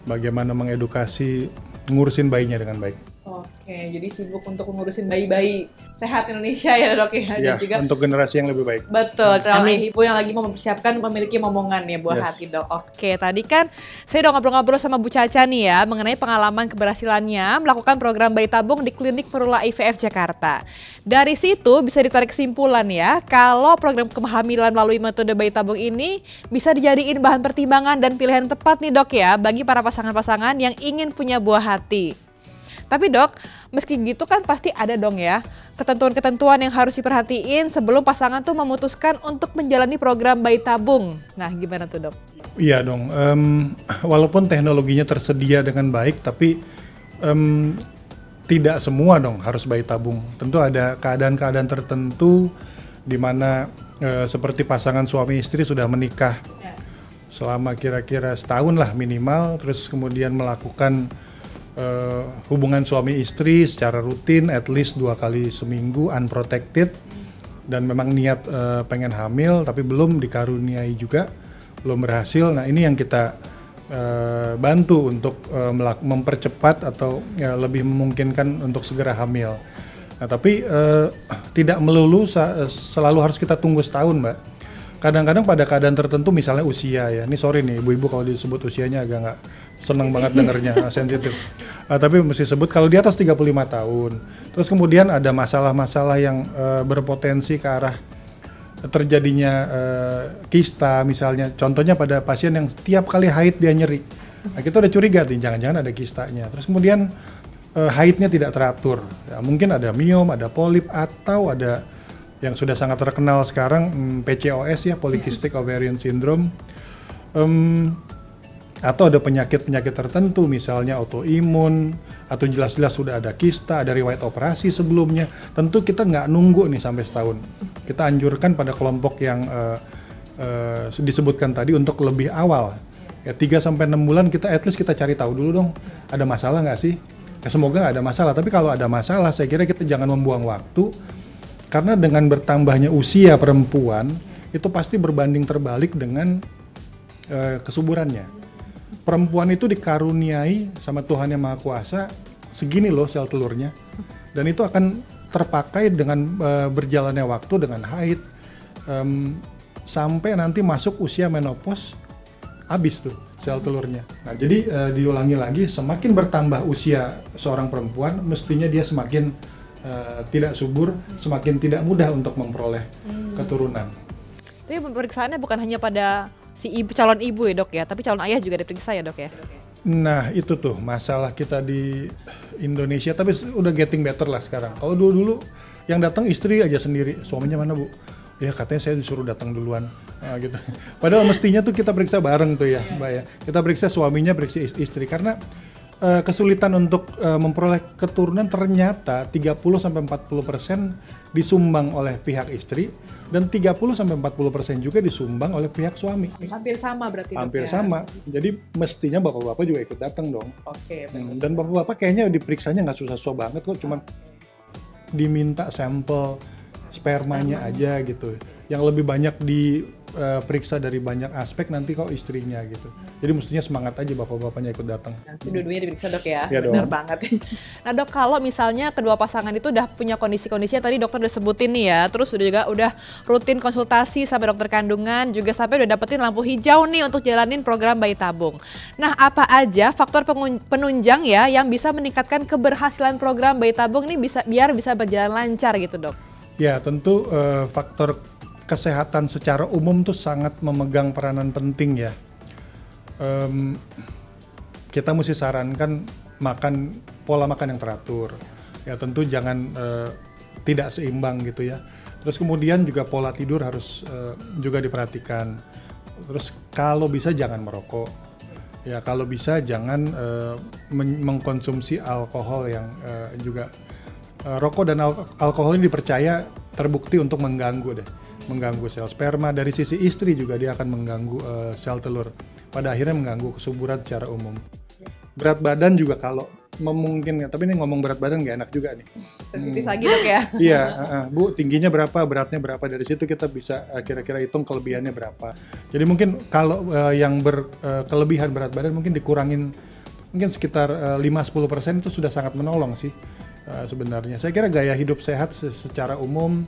bagaimana mengedukasi, ngurusin bayinya dengan baik. Oke, jadi sibuk untuk ngurusin bayi-bayi sehat Indonesia ya dok ya, Ya, dan juga untuk generasi yang lebih baik. betul, calon Amin. ibu yang lagi mau mempersiapkan memiliki momongan ya buah Yes. hati dok. Oke, tadi kan saya udah ngobrol-ngobrol sama Bu Caca nih ya mengenai pengalaman keberhasilannya melakukan program bayi tabung di klinik Merula IVF Jakarta. Dari situ bisa ditarik kesimpulan ya kalau program kehamilan melalui metode bayi tabung ini bisa dijadiin bahan pertimbangan dan pilihan tepat nih dok ya bagi para pasangan-pasangan yang ingin punya buah hati. Tapi dok, meski gitu kan pasti ada dong ya ketentuan-ketentuan yang harus diperhatiin sebelum pasangan tuh memutuskan untuk menjalani program bayi tabung. Nah gimana tuh dok? Iya dong, walaupun teknologinya tersedia dengan baik, tapi tidak semua dong harus bayi tabung. Tentu ada keadaan-keadaan tertentu di mana seperti pasangan suami istri sudah menikah selama kira-kira setahun lah minimal, terus kemudian melakukan hubungan suami istri secara rutin at least 2 kali seminggu unprotected, dan memang niat pengen hamil tapi belum dikaruniai juga, belum berhasil. Nah ini yang kita bantu untuk mempercepat atau ya, lebih memungkinkan untuk segera hamil. Nah tapi tidak melulu selalu harus kita tunggu setahun, Mbak. Kadang-kadang pada keadaan tertentu, misalnya usia ya, ini sorry nih ibu-ibu kalau disebut usianya agak nggak seneng banget dengernya, sensitif. Tapi mesti sebut kalau di atas 35 tahun, terus kemudian ada masalah-masalah yang berpotensi ke arah terjadinya kista misalnya, contohnya pada pasien yang tiap kali haid dia nyeri. Nah kita udah curiga nih, jangan-jangan ada kistanya. Terus kemudian haidnya tidak teratur, ya, mungkin ada miom, ada polip, atau ada yang sudah sangat terkenal sekarang PCOS ya, Polycystic Ovarian Syndrome, atau ada penyakit-penyakit tertentu misalnya autoimun, atau jelas-jelas sudah ada kista, ada riwayat operasi sebelumnya. Tentu kita nggak nunggu nih sampai setahun. Kita anjurkan pada kelompok yang disebutkan tadi untuk lebih awal. Ya 3-6 bulan kita at least kita cari tahu dulu dong, ada masalah nggak sih? Ya, semoga nggak ada masalah, tapi kalau ada masalah saya kira kita jangan membuang waktu, karena dengan bertambahnya usia perempuan itu pasti berbanding terbalik dengan kesuburannya. Perempuan itu dikaruniai sama Tuhan Yang Maha Kuasa segini loh sel telurnya, dan itu akan terpakai dengan berjalannya waktu, dengan haid, sampai nanti masuk usia menopause, habis tuh sel telurnya. Nah jadi diulangi lagi, semakin bertambah usia seorang perempuan mestinya dia semakin tidak subur, semakin tidak mudah untuk memperoleh keturunan. Tapi pemeriksaannya bukan hanya pada si ibu, calon ibu ya dok ya, tapi calon ayah juga diperiksa ya dok ya? Nah itu tuh masalah kita di Indonesia, tapi udah getting better lah sekarang. Kalau dulu yang datang istri aja sendiri, suaminya mana bu? Ya katanya saya disuruh datang duluan, gitu. Padahal mestinya tuh kita periksa bareng tuh ya, Mbak ya. Kita periksa suaminya, periksa istri, karena kesulitan untuk memperoleh keturunan ternyata 30-40% disumbang oleh pihak istri, dan 30-40% juga disumbang oleh pihak suami. Hampir sama berarti dok, Hampir ya? sama. Jadi mestinya bapak-bapak juga ikut datang dong. Oke. Dan bapak-bapak kayaknya diperiksanya nggak susah-susah banget kok, cuman diminta sampel spermanya aja gitu. Yang lebih banyak diperiksa dari banyak aspek nanti kok istrinya gitu. Jadi mestinya semangat aja bapak-bapaknya ikut datang. Nanti dua-duanya diperiksa dok ya, Ya, benar dong. banget. Nah dok, kalau misalnya kedua pasangan itu udah punya kondisi-kondisi yang tadi dokter udah sebutin nih ya, terus udah rutin konsultasi sampai dokter kandungan, juga sampai udah dapetin lampu hijau nih untuk jalanin program bayi tabung. Nah apa aja faktor penunjang ya yang bisa meningkatkan keberhasilan program bayi tabung ini biar bisa berjalan lancar gitu dok? Ya tentu faktor kesehatan secara umum tuh sangat memegang peranan penting ya. Kita mesti sarankan pola makan yang teratur. Ya tentu jangan tidak seimbang gitu ya. Terus kemudian juga pola tidur harus juga diperhatikan. Terus kalau bisa jangan merokok. Ya kalau bisa jangan mengkonsumsi alkohol yang juga rokok dan alkohol ini dipercaya terbukti untuk mengganggu sel sperma. Dari sisi istri juga dia akan mengganggu sel telur, pada akhirnya mengganggu kesuburan secara umum. Berat badan juga kalau memungkinkan, tapi ini ngomong berat badan nggak enak juga nih. Sensitif lagi dok ya? Iya, Bu, tingginya berapa, beratnya berapa, dari situ kita bisa kira-kira hitung kelebihannya berapa. Jadi mungkin kalau yang berkelebihan berat badan mungkin dikurangin mungkin sekitar 5-10% itu sudah sangat menolong sih sebenarnya. Saya kira gaya hidup sehat secara umum,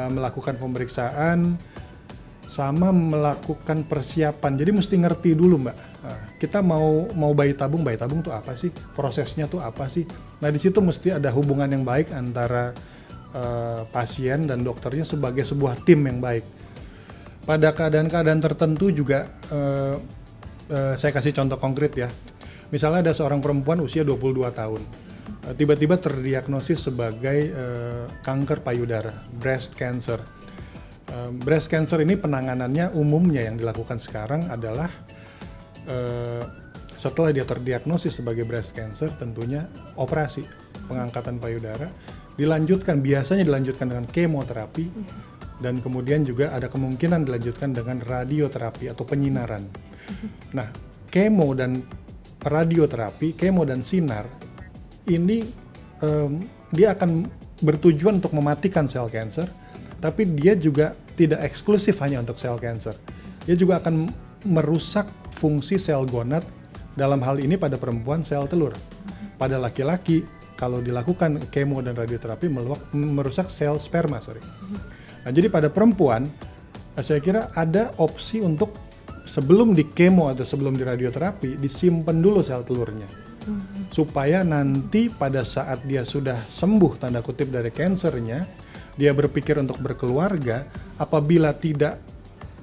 melakukan pemeriksaan, sama melakukan persiapan. Jadi mesti ngerti dulu Mbak, kita mau bayi tabung tuh apa sih? Prosesnya tuh apa sih? Nah di situ mesti ada hubungan yang baik antara pasien dan dokternya sebagai sebuah tim yang baik. Pada keadaan-keadaan tertentu juga, saya kasih contoh konkret ya. Misalnya ada seorang perempuan usia 22 tahun, tiba-tiba terdiagnosis sebagai kanker payudara, breast cancer. Breast cancer ini penanganannya umumnya yang dilakukan sekarang adalah setelah dia terdiagnosis sebagai breast cancer, tentunya operasi pengangkatan payudara, biasanya dilanjutkan dengan kemoterapi, dan kemudian juga ada kemungkinan dilanjutkan dengan radioterapi atau penyinaran. Nah, kemo dan radioterapi, kemo dan sinar, ini dia akan bertujuan untuk mematikan sel kanker, tapi dia juga tidak eksklusif hanya untuk sel kanker. Dia juga akan merusak fungsi sel gonad, dalam hal ini pada perempuan sel telur. Pada laki-laki, kalau dilakukan kemo dan radioterapi merusak sel sperma. Nah, jadi pada perempuan, saya kira ada opsi untuk sebelum di kemo atau sebelum di radioterapi, disimpan dulu sel telurnya. Supaya nanti pada saat dia sudah sembuh, tanda kutip, dari kansernya, dia berpikir untuk berkeluarga, apabila tidak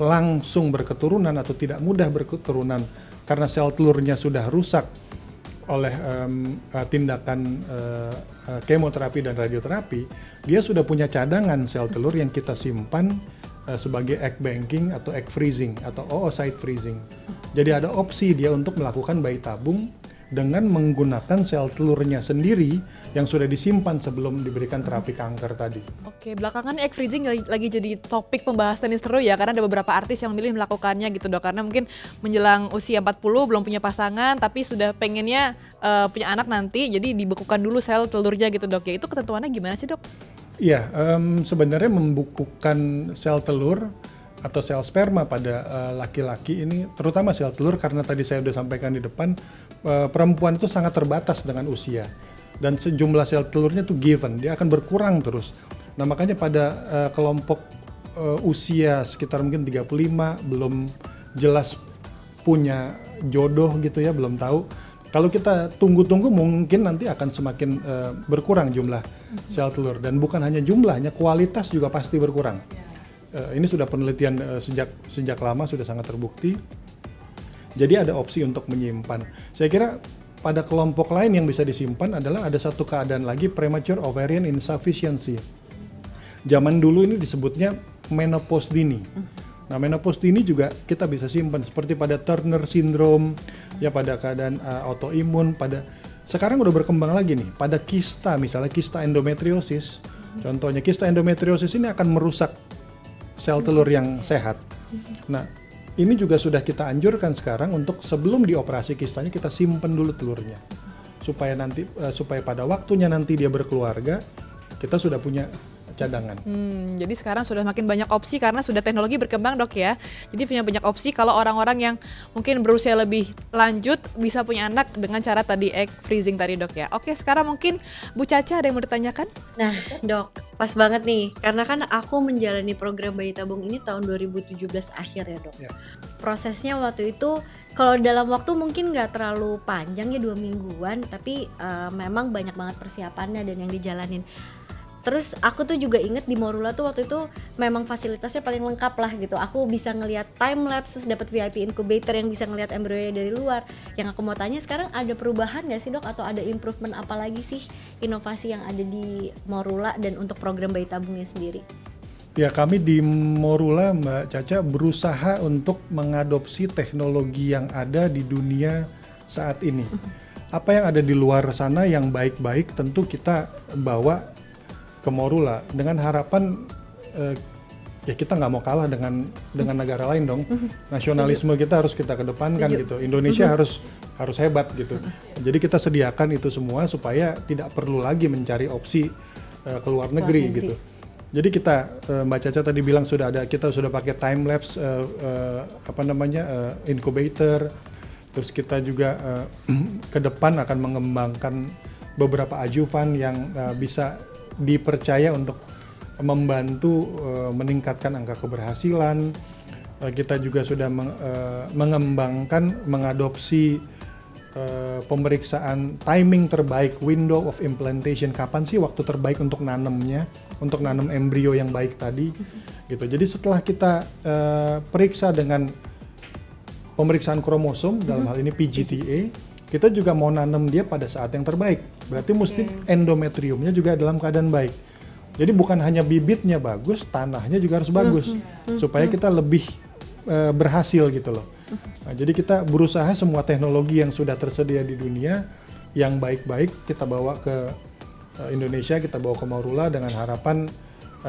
langsung berketurunan atau tidak mudah berketurunan karena sel telurnya sudah rusak oleh tindakan kemoterapi dan radioterapi, dia sudah punya cadangan sel telur yang kita simpan sebagai egg banking atau egg freezing atau oocyte freezing. Jadi ada opsi dia untuk melakukan bayi tabung dengan menggunakan sel telurnya sendiri yang sudah disimpan sebelum diberikan terapi kanker tadi. Oke, belakangan egg freezing lagi jadi topik pembahasan yang seru ya, karena ada beberapa artis yang memilih melakukannya gitu Dok, karena mungkin menjelang usia 40 belum punya pasangan tapi sudah pengennya punya anak nanti, jadi dibekukan dulu sel telurnya gitu Dok. Ya itu ketentuannya gimana sih Dok? Iya, sebenarnya membekukan sel telur atau sel sperma pada laki-laki ini, terutama sel telur, karena tadi saya sudah sampaikan di depan, perempuan itu sangat terbatas dengan usia. Dan sejumlah sel telurnya itu given, dia akan berkurang terus. Nah makanya pada kelompok usia sekitar mungkin 35, belum jelas punya jodoh gitu ya, belum tahu. Kalau kita tunggu-tunggu mungkin nanti akan semakin berkurang jumlah sel telur. Dan bukan hanya jumlahnya, kualitas juga pasti berkurang. Ini sudah penelitian sejak lama, sudah sangat terbukti. Jadi ada opsi untuk menyimpan. Saya kira pada kelompok lain yang bisa disimpan adalah ada satu keadaan lagi, premature ovarian insufficiency. Zaman dulu ini disebutnya menopause dini. Nah, menopause dini juga kita bisa simpan seperti pada Turner syndrome, ya pada keadaan autoimun, sekarang udah berkembang lagi nih, pada kista, misalnya kista endometriosis. Contohnya kista endometriosis ini akan merusak sel telur yang sehat. Nah, ini juga sudah kita anjurkan sekarang untuk sebelum dioperasi kistanya kita simpen dulu telurnya. Supaya pada waktunya nanti dia berkeluarga, kita sudah punya cadangan. Jadi sekarang sudah makin banyak opsi karena sudah teknologi berkembang Dok ya. Jadi punya banyak opsi kalau orang-orang yang mungkin berusia lebih lanjut bisa punya anak dengan cara tadi egg freezing tadi Dok ya. Oke, sekarang mungkin Bu Caca ada yang mau ditanyakan? Nah Dok, pas banget nih, karena kan aku menjalani program bayi tabung ini tahun 2017 akhir ya Dok. Prosesnya waktu itu kalau dalam waktu mungkin nggak terlalu panjang ya, 2 mingguan, tapi memang banyak banget persiapannya dan yang dijalanin. Terus aku tuh juga inget di Morula tuh waktu itu memang fasilitasnya paling lengkap lah gitu. Aku bisa ngelihat time lapse, terus dapat VIP incubator yang bisa ngelihat embryo dari luar. Yang aku mau tanya sekarang, ada perubahan nggak sih Dok, atau ada improvement apa lagi sih inovasi yang ada di Morula dan untuk program bayi tabungnya sendiri? Ya, kami di Morula Mbak Caca berusaha untuk mengadopsi teknologi yang ada di dunia saat ini. Apa yang ada di luar sana yang baik-baik tentu kita bawa ke Morula dengan harapan ya kita nggak mau kalah dengan negara lain dong. Nasionalisme kita harus kita kedepankan gitu. Indonesia harus hebat gitu. Jadi kita sediakan itu semua supaya tidak perlu lagi mencari opsi ke luar negeri gitu. Jadi kita Mbak Caca tadi bilang kita sudah pakai time lapse incubator. Terus kita juga ke depan akan mengembangkan beberapa ajuvan yang bisa dipercaya untuk membantu meningkatkan angka keberhasilan. Kita juga sudah mengembangkan, mengadopsi pemeriksaan timing terbaik, window of implantation, kapan sih waktu terbaik untuk nanamnya, untuk nanam embrio yang baik tadi, gitu. Jadi setelah kita periksa dengan pemeriksaan kromosom, dalam hal ini PGTA, kita juga mau nanam dia pada saat yang terbaik. Berarti mesti endometriumnya juga dalam keadaan baik. Jadi bukan hanya bibitnya bagus, tanahnya juga harus bagus, supaya kita lebih berhasil gitu loh. Nah, jadi kita berusaha semua teknologi yang sudah tersedia di dunia yang baik-baik kita bawa ke Indonesia, kita bawa ke Morula dengan harapan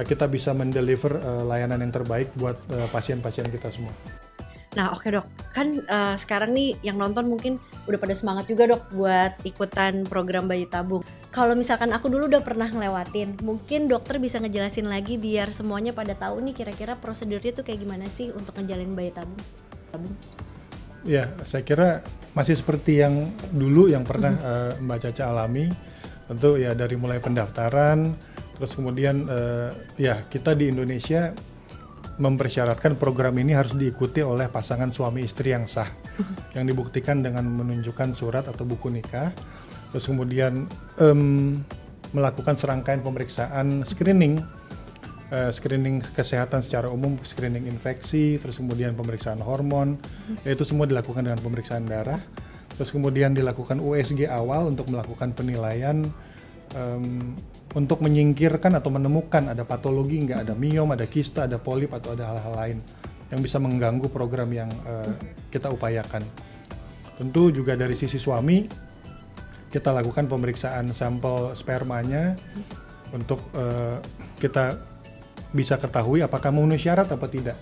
kita bisa mendeliver layanan yang terbaik buat pasien-pasien kita semua. Nah oke dok, kan sekarang nih yang nonton mungkin udah pada semangat juga dok buat ikutan program bayi tabung. Kalau misalkan aku dulu udah pernah ngelewatin, mungkin dokter bisa ngejelasin lagi biar semuanya pada tahu nih kira-kira prosedurnya tuh kayak gimana sih untuk ngejalin bayi tabung. Ya, saya kira masih seperti yang dulu yang pernah Mbak Caca alami. Tentu ya dari mulai pendaftaran, terus kemudian ya kita di Indonesia mempersyaratkan program ini harus diikuti oleh pasangan suami istri yang sah, yang dibuktikan dengan menunjukkan surat atau buku nikah, terus kemudian melakukan serangkaian pemeriksaan screening kesehatan secara umum, screening infeksi, terus kemudian pemeriksaan hormon, itu semua dilakukan dengan pemeriksaan darah, terus kemudian dilakukan USG awal untuk melakukan penilaian untuk menyingkirkan atau menemukan ada patologi nggak, ada miom, ada kista, ada polip atau ada hal-hal lain yang bisa mengganggu program yang kita upayakan. Tentu juga dari sisi suami kita lakukan pemeriksaan sampel spermanya untuk kita bisa ketahui apakah memenuhi syarat apa tidak.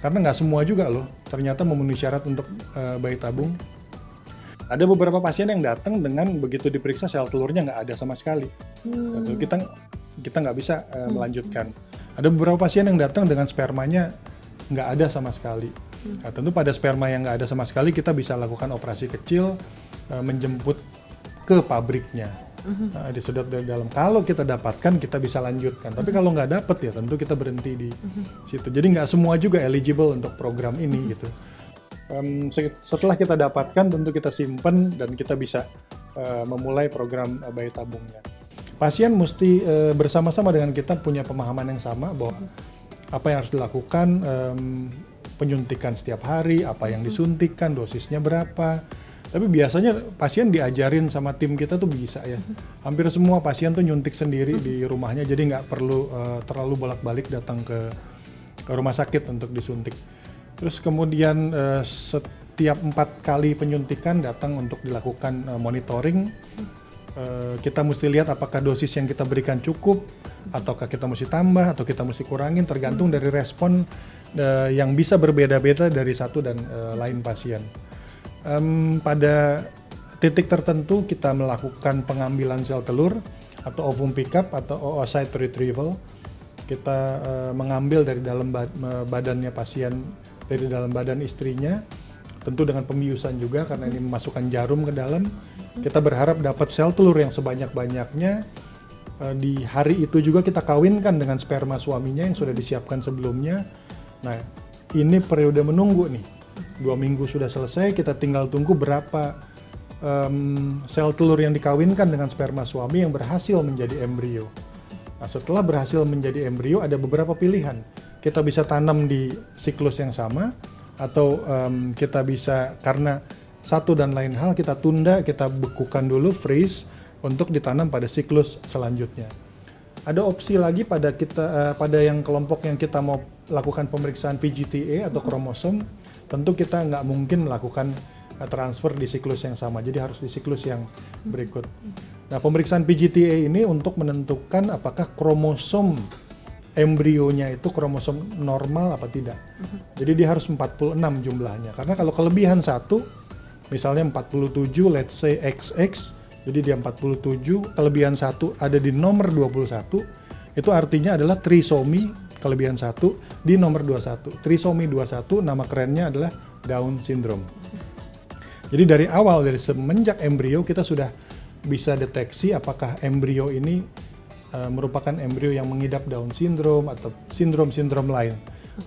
Karena nggak semua juga loh ternyata memenuhi syarat untuk bayi tabung. Ada beberapa pasien yang datang dengan begitu diperiksa sel telurnya nggak ada sama sekali. Kita nggak bisa melanjutkan. Ada beberapa pasien yang datang dengan spermanya nggak ada sama sekali. Nah, tentu pada sperma yang nggak ada sama sekali kita bisa lakukan operasi kecil, menjemput ke pabriknya, disedot dari dalam. Kalau kita dapatkan kita bisa lanjutkan. Tapi kalau nggak dapat ya tentu kita berhenti di situ. Jadi nggak semua juga eligible untuk program ini gitu. Setelah kita dapatkan tentu kita simpan dan kita bisa memulai program bayi tabungnya. Pasien mesti bersama-sama dengan kita punya pemahaman yang sama bahwa apa yang harus dilakukan, penyuntikan setiap hari, apa yang disuntikkan, dosisnya berapa. Tapi biasanya pasien diajarin sama tim kita tuh bisa ya. Hampir semua pasien tuh nyuntik sendiri di rumahnya, jadi nggak perlu terlalu bolak-balik datang ke rumah sakit untuk disuntik. Terus kemudian setiap 4 kali penyuntikan datang untuk dilakukan monitoring. Kita mesti lihat apakah dosis yang kita berikan cukup, ataukah kita mesti tambah, atau kita mesti kurangin, tergantung dari respon yang bisa berbeda-beda dari satu dan lain pasien. Pada titik tertentu kita melakukan pengambilan sel telur atau ovum pickup atau oocyte retrieval. Kita mengambil dari dalam badannya pasien, dari dalam badan istrinya, tentu dengan pembiusan juga karena ini memasukkan jarum ke dalam. Kita berharap dapat sel telur yang sebanyak-banyaknya. Di hari itu juga kita kawinkan dengan sperma suaminya yang sudah disiapkan sebelumnya. Nah, ini periode menunggu nih. 2 minggu sudah selesai, kita tinggal tunggu berapa sel telur yang dikawinkan dengan sperma suami yang berhasil menjadi embrio. Nah, setelah berhasil menjadi embrio ada beberapa pilihan. Kita bisa tanam di siklus yang sama, atau kita bisa, karena satu dan lain hal, kita tunda, kita bekukan dulu, freeze, untuk ditanam pada siklus selanjutnya. Ada opsi lagi pada yang kelompok yang kita mau lakukan pemeriksaan PGTA atau kromosom, tentu kita nggak mungkin melakukan transfer di siklus yang sama, jadi harus di siklus yang berikut. Nah, pemeriksaan PGTA ini untuk menentukan apakah kromosom embrionya itu kromosom normal apa tidak. Jadi dia harus 46 jumlahnya. Karena kalau kelebihan satu, misalnya 47, let's say XX, jadi dia 47, kelebihan satu ada di nomor 21, itu artinya adalah trisomi kelebihan satu di nomor 21. Trisomi 21 nama kerennya adalah Down syndrome. Jadi dari awal, dari semenjak embrio kita sudah bisa deteksi apakah embrio ini merupakan embrio yang mengidap Down syndrome atau sindrom-sindrom lain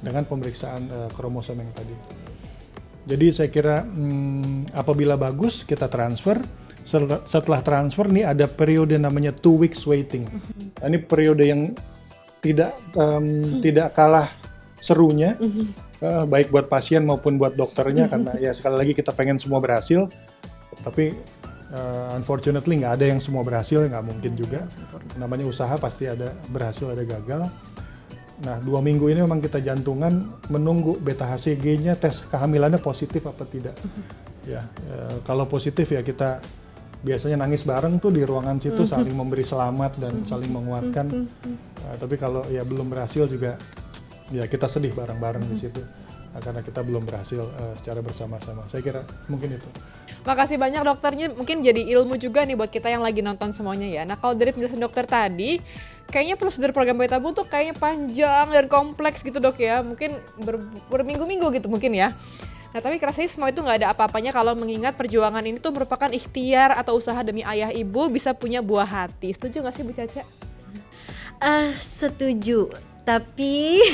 dengan pemeriksaan kromosom yang tadi. Jadi saya kira apabila bagus kita transfer, setelah transfer nih ada periode namanya 2 weeks waiting. Nah, ini periode yang tidak kalah serunya, baik buat pasien maupun buat dokternya, karena ya sekali lagi kita pengen semua berhasil, tapi unfortunately nggak ada yang semua berhasil, nggak mungkin juga. Namanya usaha pasti ada berhasil, ada gagal. Nah 2 minggu ini memang kita jantungan menunggu beta HCG-nya tes kehamilannya positif apa tidak. Ya kalau positif ya kita biasanya nangis bareng tuh di ruangan situ, saling memberi selamat dan saling menguatkan. Tapi kalau ya belum berhasil juga ya kita sedih bareng-bareng di situ. Karena kita belum berhasil secara bersama-sama. Saya kira mungkin itu. Makasih banyak dokternya, mungkin jadi ilmu juga nih buat kita yang lagi nonton semuanya ya. Nah kalau dari penjelasan dokter tadi, kayaknya prosedur program bayi tabung tuh kayaknya panjang dan kompleks gitu dok ya. Mungkin berminggu-minggu gitu mungkin ya. Nah tapi rasanya semua itu nggak ada apa-apanya kalau mengingat perjuangan ini tuh merupakan ikhtiar atau usaha demi ayah ibu bisa punya buah hati. Setuju nggak sih Bu Caca? Setuju. Tapi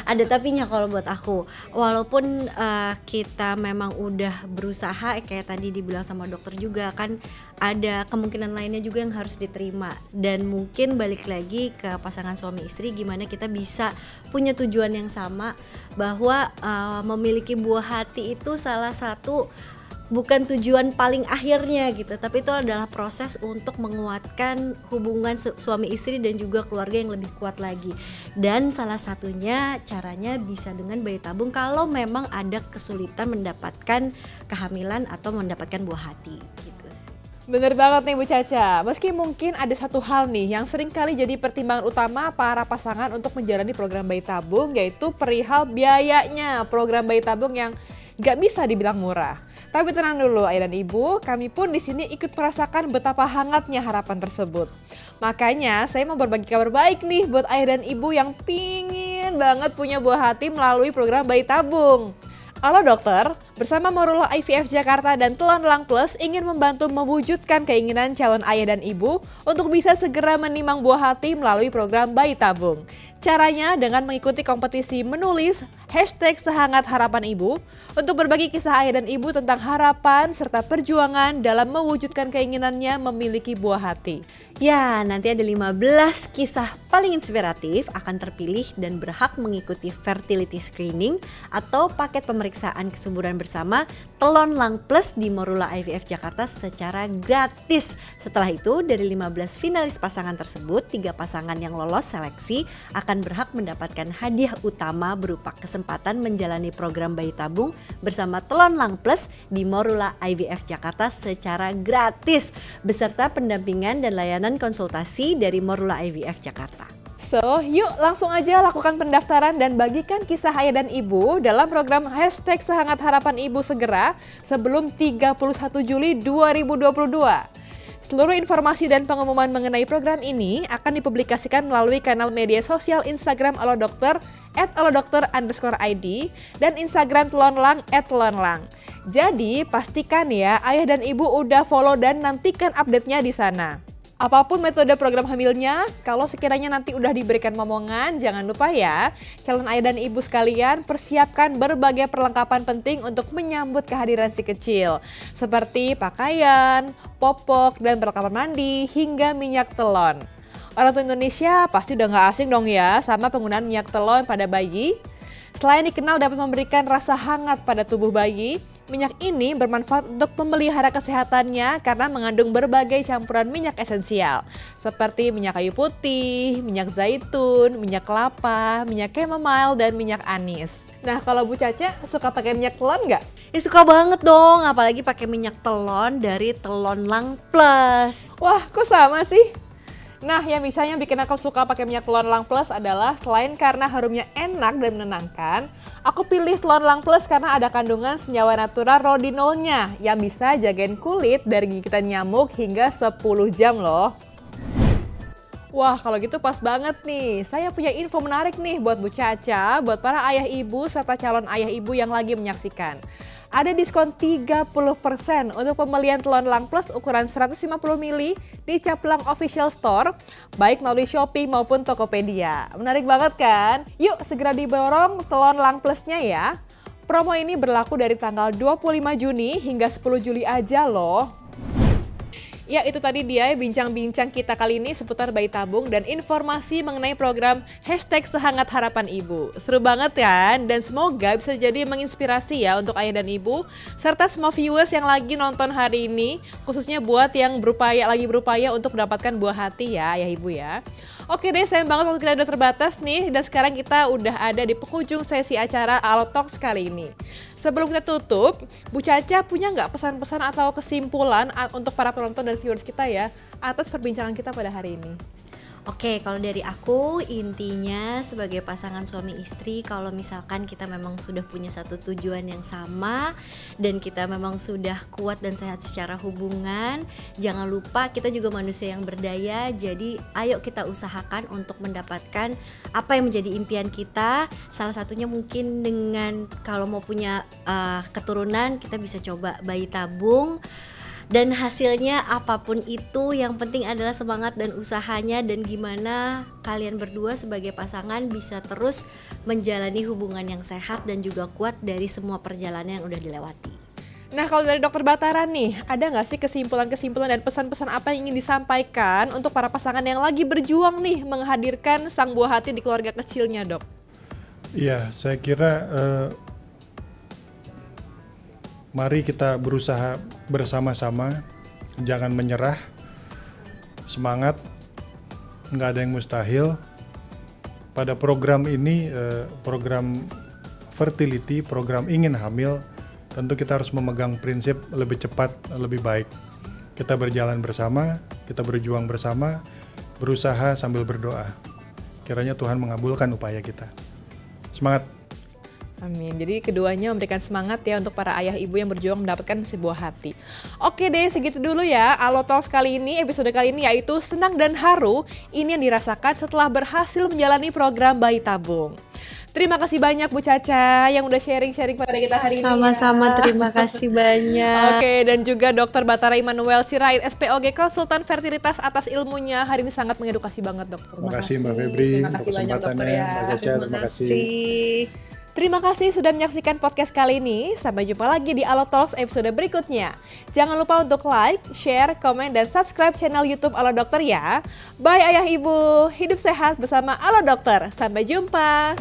ada tapinya kalau buat aku. Walaupun kita memang udah berusaha, kayak tadi dibilang sama dokter juga kan, ada kemungkinan lainnya juga yang harus diterima. Dan mungkin balik lagi ke pasangan suami istri, gimana kita bisa punya tujuan yang sama, bahwa memiliki buah hati itu salah satu bukan tujuan paling akhirnya gitu, tapi itu adalah proses untuk menguatkan hubungan suami istri dan juga keluarga yang lebih kuat lagi. Dan salah satunya caranya bisa dengan bayi tabung kalau memang ada kesulitan mendapatkan kehamilan atau mendapatkan buah hati gitu. Bener banget nih Bu Caca, meski mungkin ada satu hal nih yang sering kali jadi pertimbangan utama para pasangan untuk menjalani program bayi tabung, yaitu perihal biayanya program bayi tabung yang gak bisa dibilang murah. Tapi tenang dulu ayah dan ibu, kami pun di sini ikut merasakan betapa hangatnya harapan tersebut. Makanya saya mau berbagi kabar baik nih buat ayah dan ibu yang pingin banget punya buah hati melalui program bayi tabung. Halo dokter, bersama Morula IVF Jakarta dan Telon Lang Plus ingin membantu mewujudkan keinginan calon ayah dan ibu untuk bisa segera menimang buah hati melalui program bayi tabung. Caranya dengan mengikuti kompetisi menulis #SehangatHarapanIbu untuk berbagi kisah ayah dan ibu tentang harapan serta perjuangan dalam mewujudkan keinginannya memiliki buah hati. Ya, nanti ada 15 kisah paling inspiratif akan terpilih dan berhak mengikuti fertility screening atau paket pemeriksaan kesuburan bersama Telon Lang Plus di Morula IVF Jakarta secara gratis. Setelah itu, dari 15 finalis pasangan tersebut, 3 pasangan yang lolos seleksi akan berhak mendapatkan hadiah utama berupa kesempatan menjalani program bayi tabung bersama Telon Lang Plus di Morula IVF Jakarta secara gratis beserta pendampingan dan layanan konsultasi dari Morula IVF Jakarta. So, yuk langsung aja lakukan pendaftaran dan bagikan kisah ayah dan ibu dalam program #SehangatHarapanIbu segera sebelum 31 Juli 2022. Seluruh informasi dan pengumuman mengenai program ini akan dipublikasikan melalui kanal media sosial Instagram @alodokter @alodokter_id dan Instagram Telonlang @telonlang. Jadi pastikan ya ayah dan ibu udah follow dan nantikan update-nya di sana. Apapun metode program hamilnya, kalau sekiranya nanti udah diberikan momongan, jangan lupa ya, calon ayah dan ibu sekalian persiapkan berbagai perlengkapan penting untuk menyambut kehadiran si kecil. Seperti pakaian, popok, dan perlengkapan mandi, hingga minyak telon. Orang tua Indonesia pasti udah gak asing dong ya sama penggunaan minyak telon pada bayi. Selain dikenal dapat memberikan rasa hangat pada tubuh bayi, minyak ini bermanfaat untuk memelihara kesehatannya karena mengandung berbagai campuran minyak esensial seperti minyak kayu putih, minyak zaitun, minyak kelapa, minyak chamomile, dan minyak anis. Nah kalau Bu Caca suka pakai minyak telon nggak? Ya suka banget dong, apalagi pakai minyak telon dari Telon Lang Plus. Wah kok sama sih? Nah, yang misalnya bikin aku suka pakai minyak Telon Lang Plus adalah selain karena harumnya enak dan menenangkan, aku pilih Telon Lang Plus karena ada kandungan senyawa natural rodinolnya yang bisa jagain kulit dari gigitan nyamuk hingga 10 jam loh. Wah, kalau gitu pas banget nih. Saya punya info menarik nih buat Bu Caca, buat para ayah ibu serta calon ayah ibu yang lagi menyaksikan. ada diskon 30% untuk pembelian telon Lang Plus ukuran 150 ml di Caplang Official Store, baik melalui Shopee maupun Tokopedia. Menarik banget kan? Yuk segera diborong telon Lang Plusnya ya. Promo ini berlaku dari tanggal 25 Juni hingga 10 Juli aja loh. Ya, itu tadi dia bincang-bincang kita kali ini seputar bayi tabung dan informasi mengenai program #Sehangat Harapan Ibu. Seru banget kan? Dan semoga bisa jadi menginspirasi ya untuk ayah dan ibu, serta semua viewers yang lagi nonton hari ini, khususnya buat yang lagi berupaya untuk mendapatkan buah hati ya ayah ibu ya. Oke deh, sayang banget waktu kita udah terbatas nih, dan sekarang kita udah ada di penghujung sesi acara Alo Talks kali ini. Sebelum kita tutup, Bu Caca punya nggak pesan-pesan atau kesimpulan untuk para penonton dan viewers kita ya atas perbincangan kita pada hari ini? Oke, kalau dari aku intinya sebagai pasangan suami istri, kalau misalkan kita memang sudah punya satu tujuan yang sama dan kita memang sudah kuat dan sehat secara hubungan, jangan lupa kita juga manusia yang berdaya. Jadi ayo kita usahakan untuk mendapatkan apa yang menjadi impian kita. Salah satunya mungkin dengan kalau mau punya keturunan, kita bisa coba bayi tabung. Dan hasilnya apapun itu, yang penting adalah semangat dan usahanya, dan gimana kalian berdua sebagai pasangan bisa terus menjalani hubungan yang sehat dan juga kuat dari semua perjalanan yang udah dilewati. Nah, kalau dari Dokter Batara nih, ada nggak sih kesimpulan-kesimpulan dan pesan-pesan apa yang ingin disampaikan untuk para pasangan yang lagi berjuang nih menghadirkan sang buah hati di keluarga kecilnya, Dok? Iya, saya kira mari kita berusaha bersama-sama, jangan menyerah, semangat, nggak ada yang mustahil. Pada program ini, program fertility, program ingin hamil, tentu kita harus memegang prinsip lebih cepat, lebih baik. Kita berjalan bersama, kita berjuang bersama, berusaha sambil berdoa. Kiranya Tuhan mengabulkan upaya kita. Semangat! Amin. Jadi keduanya memberikan semangat ya untuk para ayah ibu yang berjuang mendapatkan sebuah hati. Oke deh, segitu dulu ya Alo Talks kali ini, episode kali ini, yaitu senang dan haru ini yang dirasakan setelah berhasil menjalani program bayi tabung. Terima kasih banyak Bu Caca yang udah sharing-sharing pada kita hari ini. Sama-sama, terima kasih banyak. Oke, dan juga Dokter Batara Immanuel Sirait, SPOG Konsultan Fertilitas, atas ilmunya hari ini sangat mengedukasi banget, Dokter. Terima kasih Mbak Febri untuk kesempatannya. Mbak Caca, terima kasih. Terima kasih sudah menyaksikan podcast kali ini. Sampai jumpa lagi di Alo Talks episode berikutnya. Jangan lupa untuk like, share, komen, dan subscribe channel YouTube Alo Dokter ya. Bye ayah ibu, hidup sehat bersama Alo Dokter. Sampai jumpa.